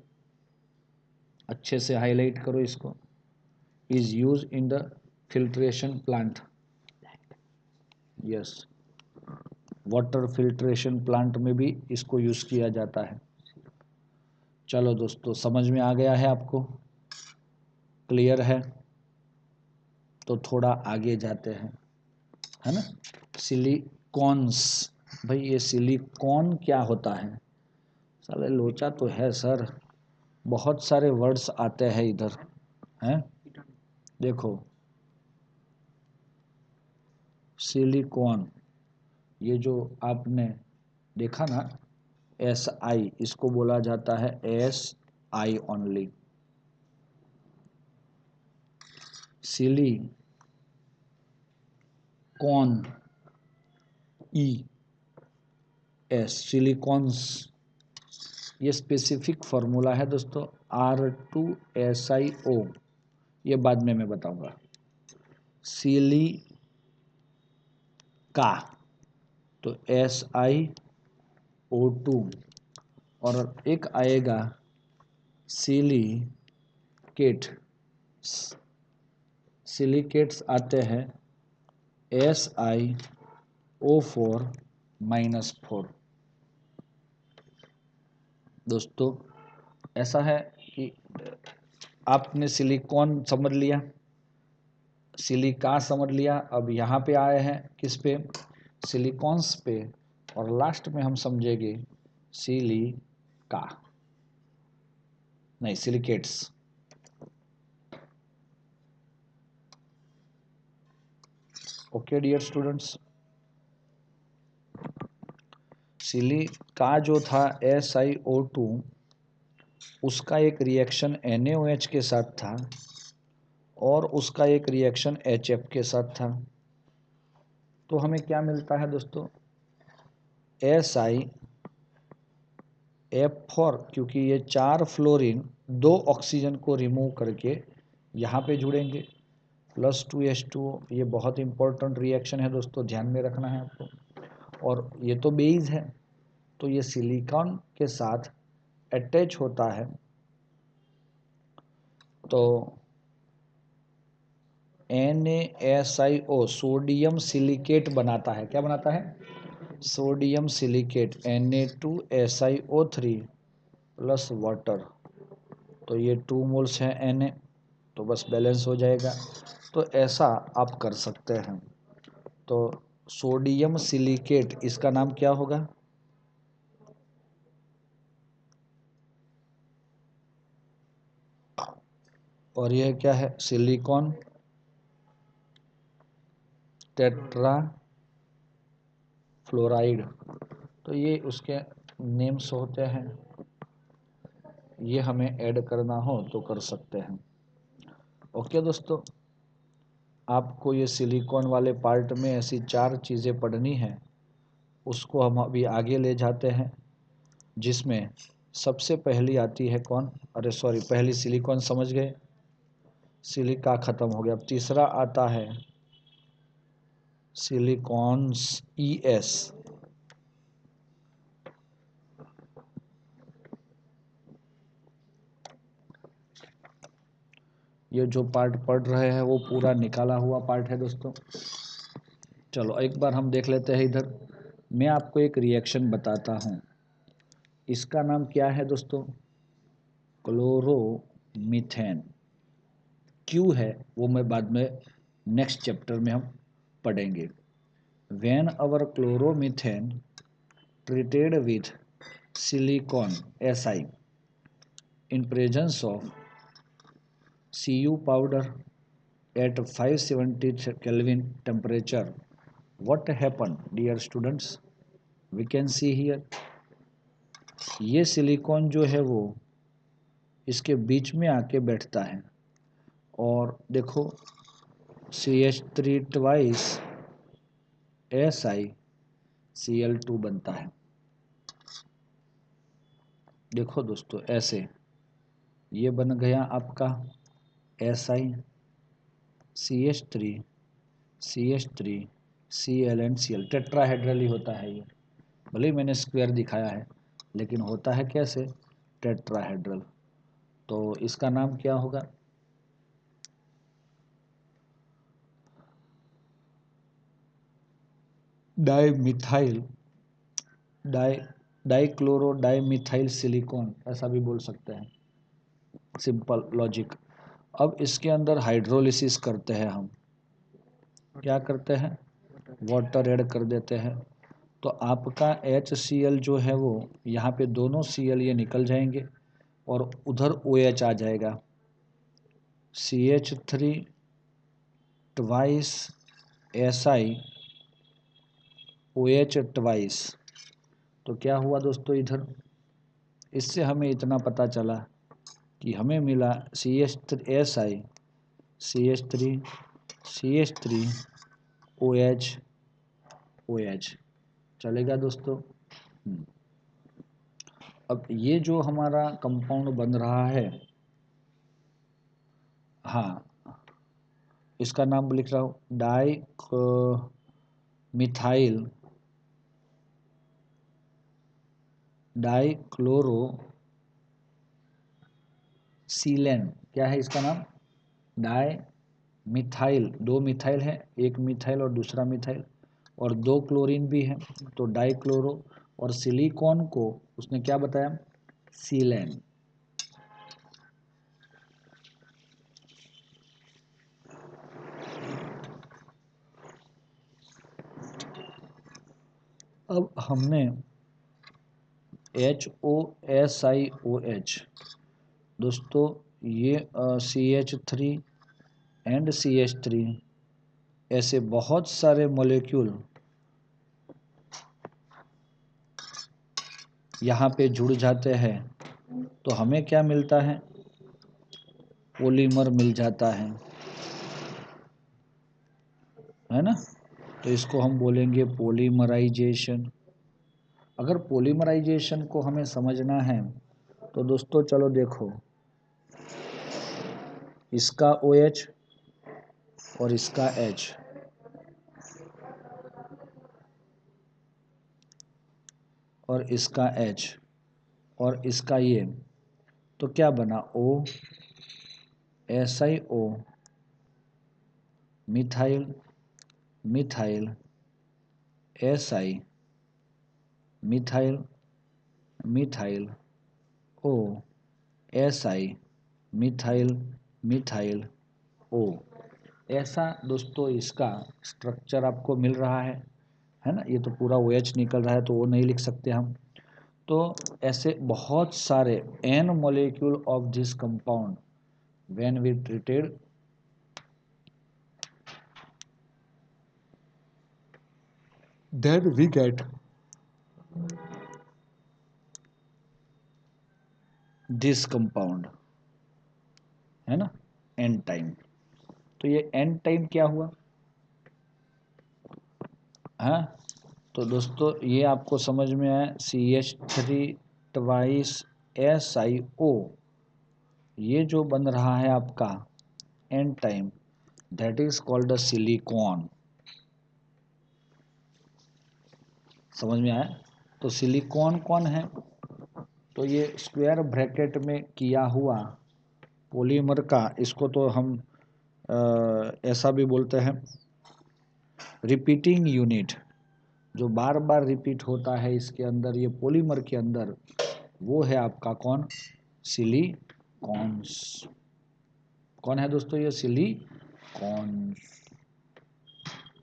अच्छे से हाईलाइट करो इसको। Is use in the filtration plant, yes, water filtration plant में भी इसको यूज किया जाता है। चलो दोस्तों, समझ में आ गया है आपको, क्लियर है? तो थोड़ा आगे जाते हैं, है ना। सिलिकॉन्स, भाई ये सिलिकॉन क्या होता है, साले लोचा तो है सर, बहुत सारे वर्ड्स आते हैं इधर हैं। देखो सिलिकॉन, ये जो आपने देखा ना SI, इसको बोला जाता है SI only. Silicon ES, silicones, ये स्पेसिफिक फार्मूला है दोस्तों, R2SiO, ये बाद में मैं बताऊंगा। सिलिका तो SiO2, और एक आएगा सिलिकेट, सिलिकेट्स आते हैं SiO4-4। दोस्तों ऐसा है कि आपने सिलिकॉन समझ लिया, सिलिका समझ लिया, अब यहाँ पे आए हैं किस पे, सिलिकॉन्स पे, और लास्ट में हम समझेंगे सिलिका, नहीं silicates. Okay dear students, silica जो था SiO2, उसका एक रिएक्शन NaOH के साथ था और उसका एक रिएक्शन HF के साथ था। तो हमें क्या मिलता है दोस्तों, SiF4, क्योंकि ये 4 फ्लोरीन 2 ऑक्सीजन को रिमूव करके यहाँ पे जुड़ेंगे, +2H2O। ये बहुत इंपॉर्टेंट रिएक्शन है दोस्तों, ध्यान में रखना है आपको। और ये तो बेस है, तो ये सिलिकॉन के साथ अटैच होता है तो NaSiO सोडियम सिलिकेट बनाता है। क्या बनाता है, sodium silicate, Na2SiO3 plus water. तो ये 2 मोल्स हैं Na, तो बस बैलेंस हो जाएगा। तो ऐसा आप कर सकते हैं। तो सोडियम सिलिकेट, इसका नाम क्या होगा, और यह क्या है, सिलिकॉन टेट्रा फ्लोराइड। तो ये उसके नेम्स होते हैं, ये हमें ऐड करना हो तो कर सकते हैं। ओके दोस्तों, आपको ये सिलिकॉन वाले पार्ट में ऐसी 4 चीज़ें पढ़नी हैं, उसको हम अभी आगे ले जाते हैं। जिसमें सबसे पहली आती है कौन, अरे सॉरी, पहली सिलिकॉन समझ गए, सिलिका ख़त्म हो गया। अब तीसरा आता है सिलिकॉन्स, ES। ये जो पार्ट पढ़ रहे हैं वो पूरा निकाला हुआ पार्ट है दोस्तों। चलो एक बार हम देख लेते हैं इधर। मैं आपको एक रिएक्शन बताता हूँ, इसका नाम क्या है दोस्तों, क्लोरोमीथेन। क्यों है वो मैं बाद में नेक्स्ट चैप्टर में हम पढ़ेंगे। When our chloromethane treated with silicon Si in presence of Cu powder at 570 Kelvin temperature, what happened dear students, we can see here, ये सिलिकॉन जो है वो इसके बीच में आके बैठता है और देखो CH3 ट्वाइस SiCl2 बनता है। देखो दोस्तों ऐसे ये बन गया आपका Si CH3 CH3 Cl and Cl, tetrahedral ही होता है ये, भले ही मैंने स्क्वायर दिखाया है लेकिन होता है कैसे, टेट्राहेड्रल। तो इसका नाम क्या होगा, dimethyl di dichloro dimethyl silicon, ऐसा भी बोल सकते हैं, सिंपल लॉजिक। अब इसके अंदर हाइड्रोलिसिस करते हैं हम, क्या करते हैं, वाटर ऐड कर देते हैं। तो आपका HCl जो है वो यहाँ पे दोनों Cl ये निकल जाएंगे और उधर OH आ जाएगा, CH3 ट्वाइस SiOH ट्वाइस। तो क्या हुआ दोस्तों इधर, इससे हमें इतना पता चला कि हमें मिला CH3 OH। चलेगा दोस्तों। अब ये जो हमारा कंपाउंड बन रहा है, हाँ इसका नाम लिख रहा हूँ, डाईक्लोरोसिलेन। क्या है इसका नाम, डाई मिथाइल, 2 मिथाइल है, एक मिथाइल और दूसरा मिथाइल, और 2 क्लोरीन भी है, तो डाईक्लोरो, और सिलिकॉन को उसने क्या बताया, सीलेन। अब हमने HOSiOH, दोस्तों ये CH3 एंड CH3 ऐसे बहुत सारे मॉलिक्यूल यहाँ पे जुड़ जाते हैं तो हमें क्या मिलता है, पॉलीमर मिल जाता है ना। तो इसको हम बोलेंगे पॉलीमराइजेशन। अगर पॉलीमराइजेशन को हमें समझना है तो दोस्तों चलो देखो, इसका OH और इसका H, और इसका H और इसका ये, तो क्या बना, O SiO, methyl methyl Si, methyl methyl O, Si, methyl methyl O। ऐसा दोस्तों इसका स्ट्रक्चर आपको मिल रहा है ना। ये तो पूरा OH निकल रहा है तो वो नहीं लिख सकते हम। तो ऐसे बहुत सारे n molecule of this compound when we treated then we get this compound, है ना, n टाइम। तो ये n टाइम क्या हुआ, हाँ। तो दोस्तों ये आपको समझ में आया, CH3 ट्वाइस SiO, ये जो बन रहा है आपका n time, that is called the silicon. समझ में आया। तो सिलिकॉन कौन है, तो ये स्क्वायर ब्रैकेट में किया हुआ पॉलीमर का, इसको तो हम ऐसा भी बोलते हैं रिपीटिंग यूनिट, जो बार बार रिपीट होता है इसके अंदर, ये पॉलीमर के अंदर, वो है आपका कौन, सिलिकॉन्स। कौन है दोस्तों ये सिलिकॉन्स,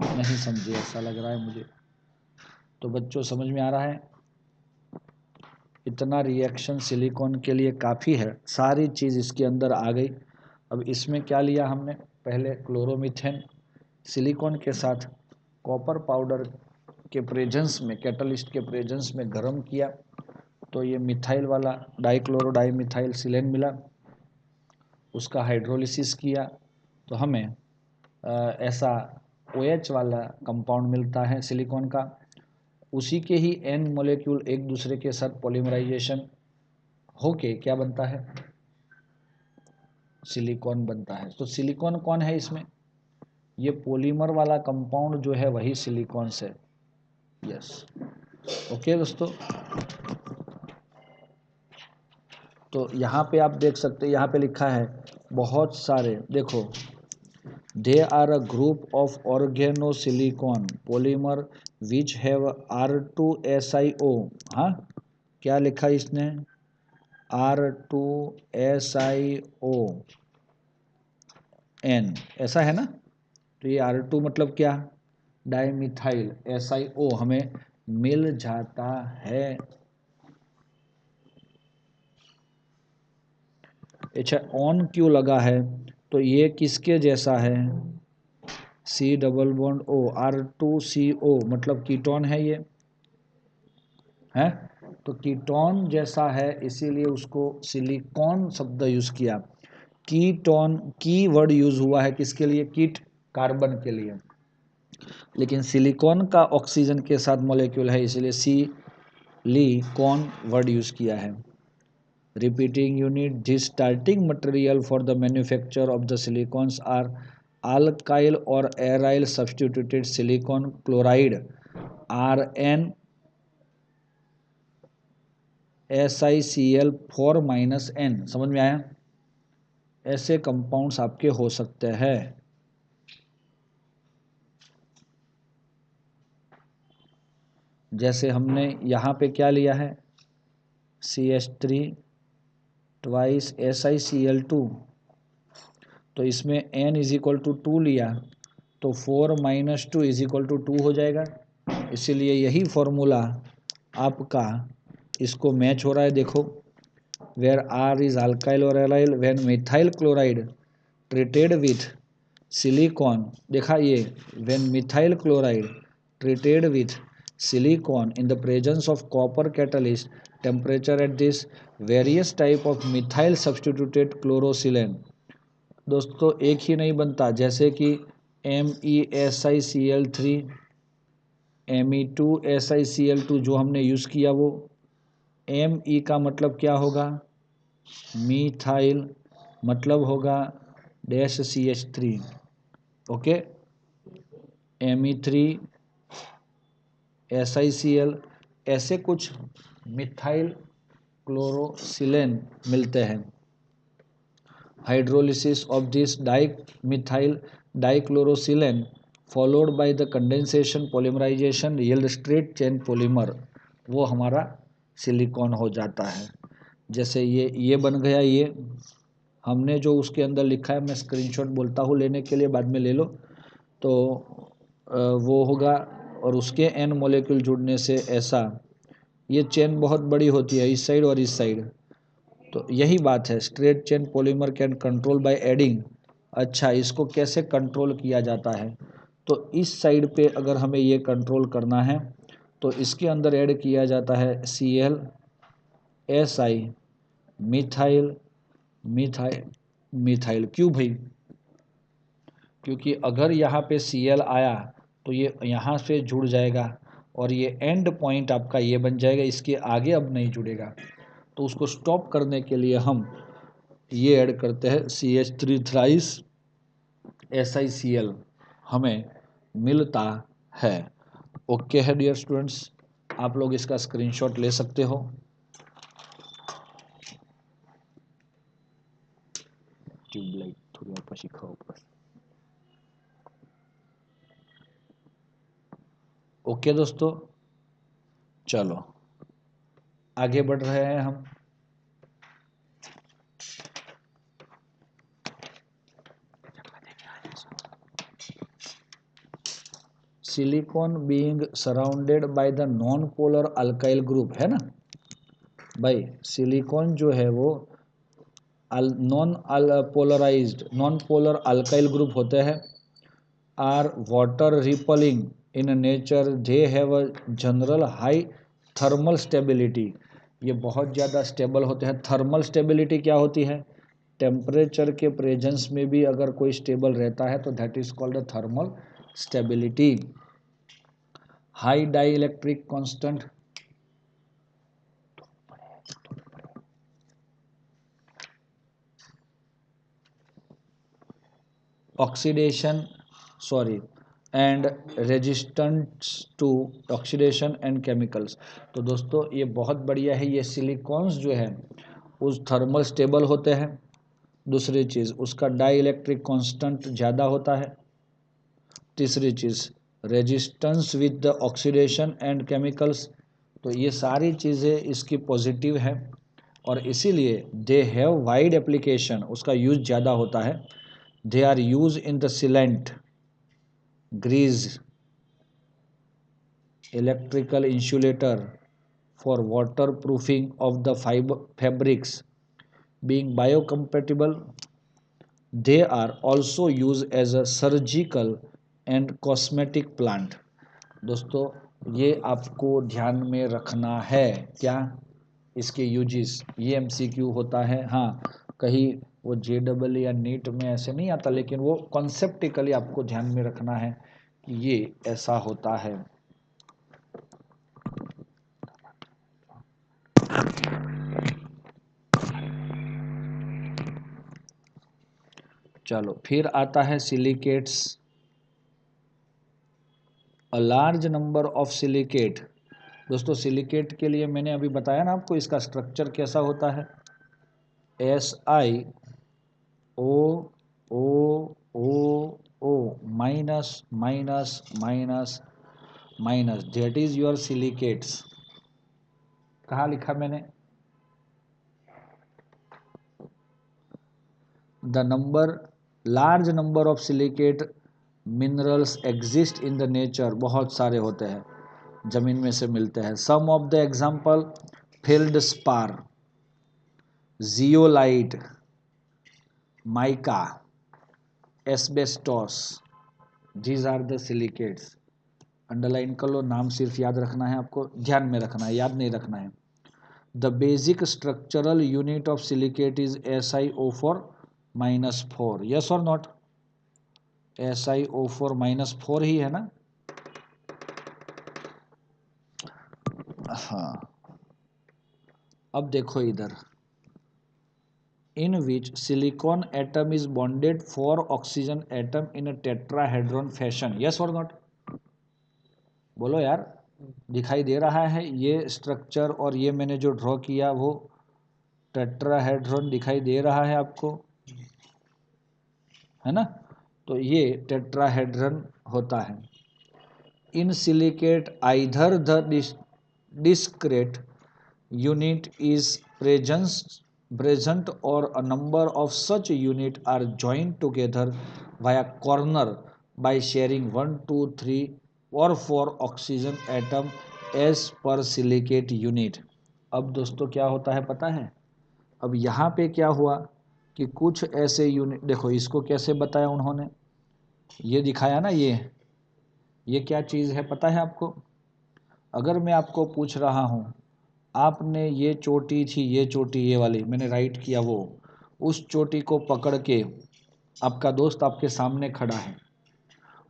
नहीं समझे ऐसा लग रहा है मुझे। तो बच्चों समझ में आ रहा है, इतना रिएक्शन सिलिकॉन के लिए काफ़ी है, सारी चीज़ इसके अंदर आ गई। अब इसमें क्या लिया हमने, पहले क्लोरोमीथेन सिलिकॉन के साथ कॉपर पाउडर के प्रेजेंस में, कैटलिस्ट के प्रेजेंस में गर्म किया, तो ये मिथाइल वाला डाइक्लोरो डाइमिथाइल सिलेन मिला, उसका हाइड्रोलिसिस किया तो हमें ऐसा OH वाला कंपाउंड मिलता है सिलिकॉन का। उसी के ही n मॉलिक्यूल एक दूसरे के साथ पॉलीमराइजेशन होके क्या बनता है, सिलिकॉन बनता है। तो सिलिकॉन कौन है इसमें, ये पॉलीमर वाला कंपाउंड जो है वही सिलिकॉन से, यस। ओके दोस्तों, तो यहाँ पे आप देख सकते हैं, यहाँ पे लिखा है बहुत सारे, देखो, they are a group of organosilicon polymer which have R2SiO, हाँ क्या लिखा इसने, R2SiO N, ऐसा है ना। तो ये R2 मतलब क्या, डाइमिथाइल, SiO हमें मिल जाता है। अच्छा, ऑन क्यों लगा है, तो ये किसके जैसा है, C double bond O, R2CO मतलब कीटोन है ये, है। तो कीटोन जैसा है इसीलिए उसको सिलिकॉन शब्द यूज किया। कीटोन की वर्ड यूज हुआ है किसके लिए, कीट कार्बन के लिए, लेकिन सिलिकॉन का ऑक्सीजन के साथ मॉलिक्यूल है इसलिए सिलिकॉन वर्ड यूज किया है। Repeating unit, the starting material for the manufacture of the silicons are alkyl or aryl substituted silicon chloride Rn SiCl4-N। समझ में आया, ऐसे कंपाउंड्स आपके हो सकते हैं। जैसे हमने यहाँ पे क्या लिया है, CH3 ट्वाइस SiCl2, तो इसमें n इज इक्वल टू 2 लिया तो 4 - 2 इज इक्वल टू 2 हो जाएगा। इसीलिए यही फॉर्मूला आपका इसको मैच हो रहा है। देखो, वेयर R इज अल्काइल और allyl when methyl chloride treated with silicon, देखा ये, when methyl chloride treated with silicon in the presence of copper catalyst temperature at this various type of methyl substituted chlorosilane. दोस्तों एक ही नहीं बनता, जैसे कि MEsICl3, Me2SiCl2 जो हमने यूज़ किया, वो Me का मतलब क्या होगा, मीथाइल, मतलब होगा डैश CH3, ओके, Me3SiCl, ऐसे कुछ मिथाइल क्लोरोसिलेन मिलते हैं। Hydrolysis of this dimethyl dichlorosilane followed by the condensation polymerization yield straight chain polymer, वो हमारा सिलिकॉन हो जाता है। जैसे ये बन गया, ये हमने जो उसके अंदर लिखा है, मैं स्क्रीनशॉट बोलता हूँ लेने के लिए, बाद में ले लो, तो वो होगा, और उसके एन मॉलिक्यूल जुड़ने से ऐसा, ये चेन बहुत बड़ी होती है इस साइड और इस साइड, तो यही बात है, straight chain polymer can control by adding. अच्छा, इसको कैसे कंट्रोल किया जाता है, तो इस साइड पे अगर हमें ये कंट्रोल करना है तो इसके अंदर ऐड किया जाता है ClSi, मिथाइल मिथाइल मिथाइल, क्यों भाई, क्योंकि अगर यहाँ पे Cl आया तो ये यहाँ से जुड़ जाएगा और ये एंड पॉइंट आपका ये बन जाएगा, इसके आगे अब नहीं जुड़ेगा, तो उसको स्टॉप करने के लिए हम ये ऐड करते हैं CH3 थ्राइस SiCl, हमें मिलता है। ओके है डियर स्टूडेंट्स, आप लोग इसका स्क्रीनशॉट ले सकते हो। ट्यूबलाइट थोड़ी और पशी खाओ बस। ओके दोस्तों, चलो आगे बढ़ रहे हैं हम। Silicon being surrounded by the non polar alkyl group, है ना भाई, सिलिकॉन जो है वो नॉन पोलर अल्काइल ग्रुप होते हैं, are water repelling in nature, they have a general high thermal stability, ये बहुत ज़्यादा स्टेबल होते हैं। थर्मल स्टेबिलिटी क्या होती है, टेम्परेचर के प्रेजेंस में भी अगर कोई स्टेबल रहता है तो that is called thermal stability. High dielectric constant, oxidation sorry and resistance to oxidation and chemicals. तो दोस्तों ये बहुत बढ़िया है, ये सिलिकॉन्स जो है उस थर्मल स्टेबल होते हैं। दूसरी चीज़, उसका डाई इलेक्ट्रिक कॉन्स्टेंट ज़्यादा होता है। तीसरी चीज़, resistance with the oxidation and chemicals, तो ये सारी चीज़ें इसकी पॉजिटिव है और इसीलिए दे हैव वाइड एप्लीकेशन, उसका यूज ज़्यादा होता है। They are use in the sealant, grease, electrical insulator, for waterproofing of the fabrics, being biocompatible. They are also used as a surgical and cosmetic plant। दोस्तों ये आपको ध्यान में रखना है, क्या इसके यूजेस, ये MCQ होता है, हाँ कहीं वो JEE या नीट में ऐसे नहीं आता, लेकिन वो कॉन्सेप्टिकली आपको ध्यान में रखना है कि ये ऐसा होता है। चलो फिर आता है silicates, a large number of silicate. दोस्तों सिलिकेट के लिए मैंने अभी बताया ना आपको, इसका स्ट्रक्चर कैसा होता है, SiO minus minus minus minus, that is your silicates. कहाँ लिखा मैंने, the number, large number of silicate minerals exist in the nature, बहुत सारे होते हैं, जमीन में से मिलते हैं। Some of the example, feldspar, zeolite, mica, asbestos, these are the silicates. Underline कर लो, नाम सिर्फ याद रखना है, आपको ध्यान में रखना है, याद नहीं रखना है। The basic structural unit of silicate is SiO4-4, yes और नॉट? SiO4-4 ही है ना? हाँ, अब देखो इधर, in which silicon atom is bonded 4 oxygen atom in a tetrahedron fashion, yes और नॉट? बोलो यार, दिखाई दे रहा है ये स्ट्रक्चर, और ये मैंने जो ड्रॉ किया वो टेट्राहेड्रॉन दिखाई दे रहा है आपको, है ना? तो ये टेट्राहेड्रॉन होता है। In silicate either the discrete unit is present or a number of such units are joined together via corner by sharing 1 2 3 or 4 oxygen atom as per silicate unit। अब दोस्तों क्या होता है पता है? अब यहाँ पे क्या हुआ कि कुछ ऐसे यूनिट, देखो इसको कैसे बताया उन्होंने, ये दिखाया ना, ये क्या चीज़ है पता है आपको? अगर मैं आपको पूछ रहा हूँ, आपने ये चोटी थी, ये चोटी ये वाली मैंने राइट किया, वो उस चोटी को पकड़ के, आपका दोस्त आपके सामने खड़ा है,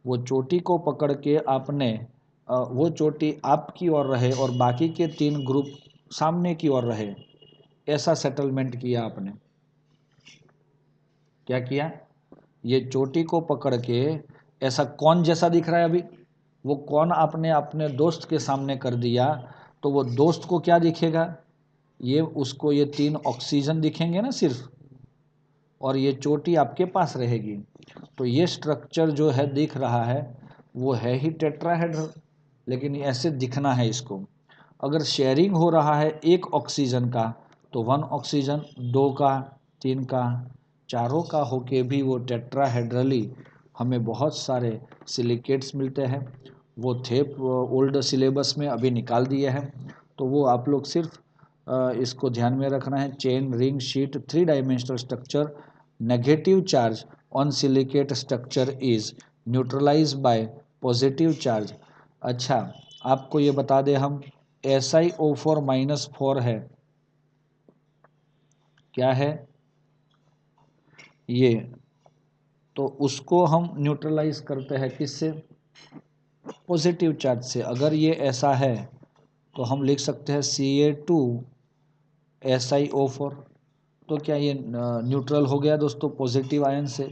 वो चोटी को पकड़ के आपने वो चोटी आपकी ओर रहे और बाकी के 3 ग्रुप सामने की ओर रहे, ऐसा सेटलमेंट किया आपने। क्या किया? ये चोटी को पकड़ के ऐसा कौन जैसा दिख रहा है अभी, वो कौन आपने अपने दोस्त के सामने कर दिया, तो वो दोस्त को क्या दिखेगा? ये उसको ये 3 ऑक्सीजन दिखेंगे ना सिर्फ, और ये चोटी आपके पास रहेगी। तो ये स्ट्रक्चर जो है दिख रहा है वो है ही टेट्राहेड्रल, लेकिन ऐसे दिखना है इसको। अगर शेयरिंग हो रहा है 1 ऑक्सीजन का, तो 1 ऑक्सीजन 2 का, 3 का, चारों का होके भी वो टेट्राहेड्रली हमें बहुत सारे सिलिकेट्स मिलते हैं। वो थे ओल्ड सिलेबस में, अभी निकाल दिए हैं, तो वो आप लोग सिर्फ इसको ध्यान में रखना है। Chain ring sheet 3 dimensional structure, negative charge on silicate structure is neutralise by positive charge. अच्छा, आपको ये बता दें हम, SiO4-4 है, क्या है ये, तो उसको हम न्यूट्रलाइज करते हैं किससे? पॉजिटिव चार्ज से। अगर ये ऐसा है तो हम लिख सकते हैं CA2SiO4, तो क्या ये न्यूट्रल हो गया दोस्तों पॉजिटिव आयन से?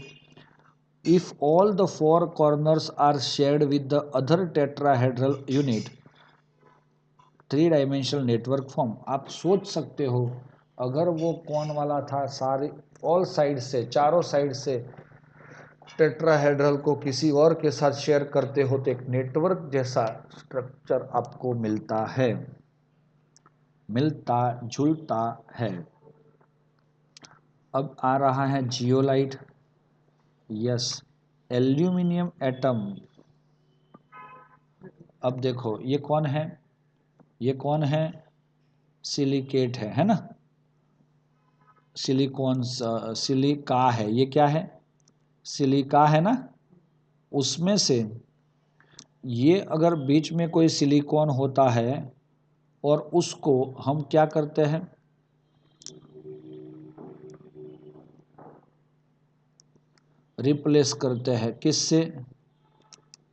If all the 4 corners are shared with the other tetrahedral unit, 3 dimensional network form. आप सोच सकते हो, अगर वो कौन वाला था, सारे ऑल साइड से, चारों साइड से टेट्राहेड्रल को किसी और के साथ शेयर करते हो तो एक नेटवर्क जैसा स्ट्रक्चर आपको मिलता है, मिलता जुलता है। अब आ रहा है जियोलाइट, यस, एल्यूमिनियम एटम। अब देखो ये कौन है, ये कौन है? सिलिकेट है ना? सिलिकॉन, सिलिका है, ये क्या है? सिलिका है ना? उसमें से ये अगर बीच में कोई सिलिकॉन होता है और उसको हम क्या करते हैं, रिप्लेस करते हैं किससे?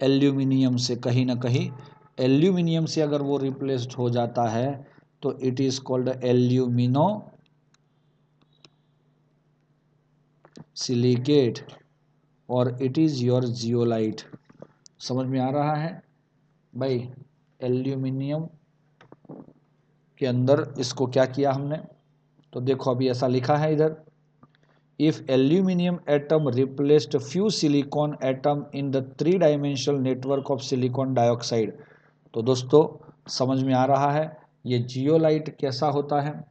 एल्यूमिनियम से। कहीं ना कहीं एल्यूमिनियम से अगर वो रिप्लेस्ड हो जाता है तो it is called alumino silicate और इट इज योर जियोलाइट। समझ में आ रहा है भाई? एल्यूमिनियम के अंदर इसको क्या किया हमने, तो देखो अभी ऐसा लिखा है इधर, if aluminium atom replaced few silicon atom in the 3 dimensional network of silicon dioxide. तो दोस्तों समझ में आ रहा है ये जियोलाइट कैसा होता है?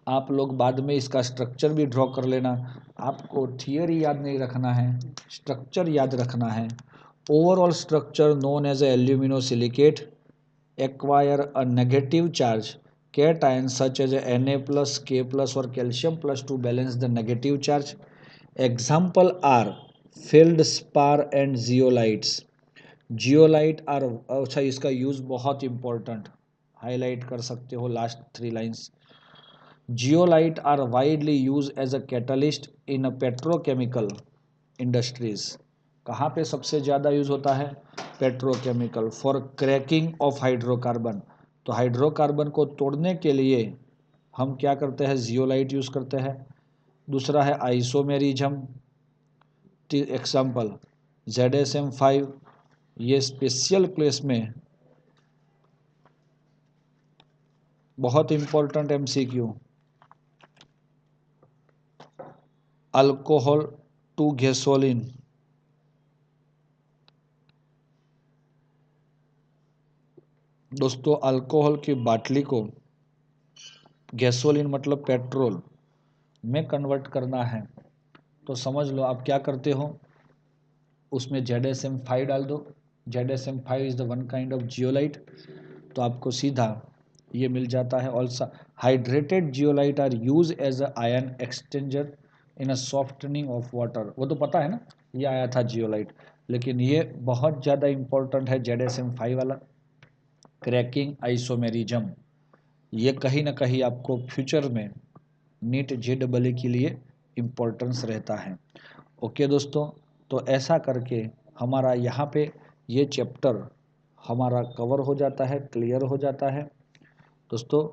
आप लोग बाद में इसका स्ट्रक्चर भी ड्रॉ कर लेना, आपको थियरी याद नहीं रखना है, स्ट्रक्चर याद रखना है। Overall structure known as aluminosilicate acquire a negative charge cation such as Na plus K plus or calcium plus to balance the negative charge. Example are feldspar and zeolites. Zeolite are, अच्छा इसका use बहुत important, highlight कर सकते हो last 3 lines. Zeolite are widely use as a catalyst in a petrochemical industries. कहाँ पे सबसे ज़्यादा यूज़ होता है? Petrochemical. For cracking of hydrocarbon, तो हाइड्रोकार्बन को तोड़ने के लिए हम क्या करते हैं? जियोलाइट यूज़ करते हैं। दूसरा है आइसोमेरिज्म, एग्जाम्पल ZSM5, ये स्पेशल प्लेस में बहुत important MCQ। Alcohol to gasoline, दोस्तों अल्कोहल की बाटली को गैसोलीन मतलब पेट्रोल में कन्वर्ट करना है, तो समझ लो आप क्या करते हो, उसमें ZSM5 डाल दो। ZSM5 is the one kind of zeolite, तो आपको सीधा ये मिल जाता है। Also hydrated zeolite are use as a ion exchanger in a softening of water, वो तो पता है ना, ये आया था जियोलाइट। लेकिन ये बहुत ज़्यादा इंपॉर्टेंट है ZSM5 वाला, क्रैकिंग आइसोमेरिज्म, ये कहीं ना कहीं आपको फ्यूचर में नीट JEE के लिए इम्पोर्टेंस रहता है। ओके दोस्तों, तो ऐसा करके हमारा यहाँ पे ये चैप्टर हमारा कवर हो जाता है, क्लियर हो जाता है। दोस्तों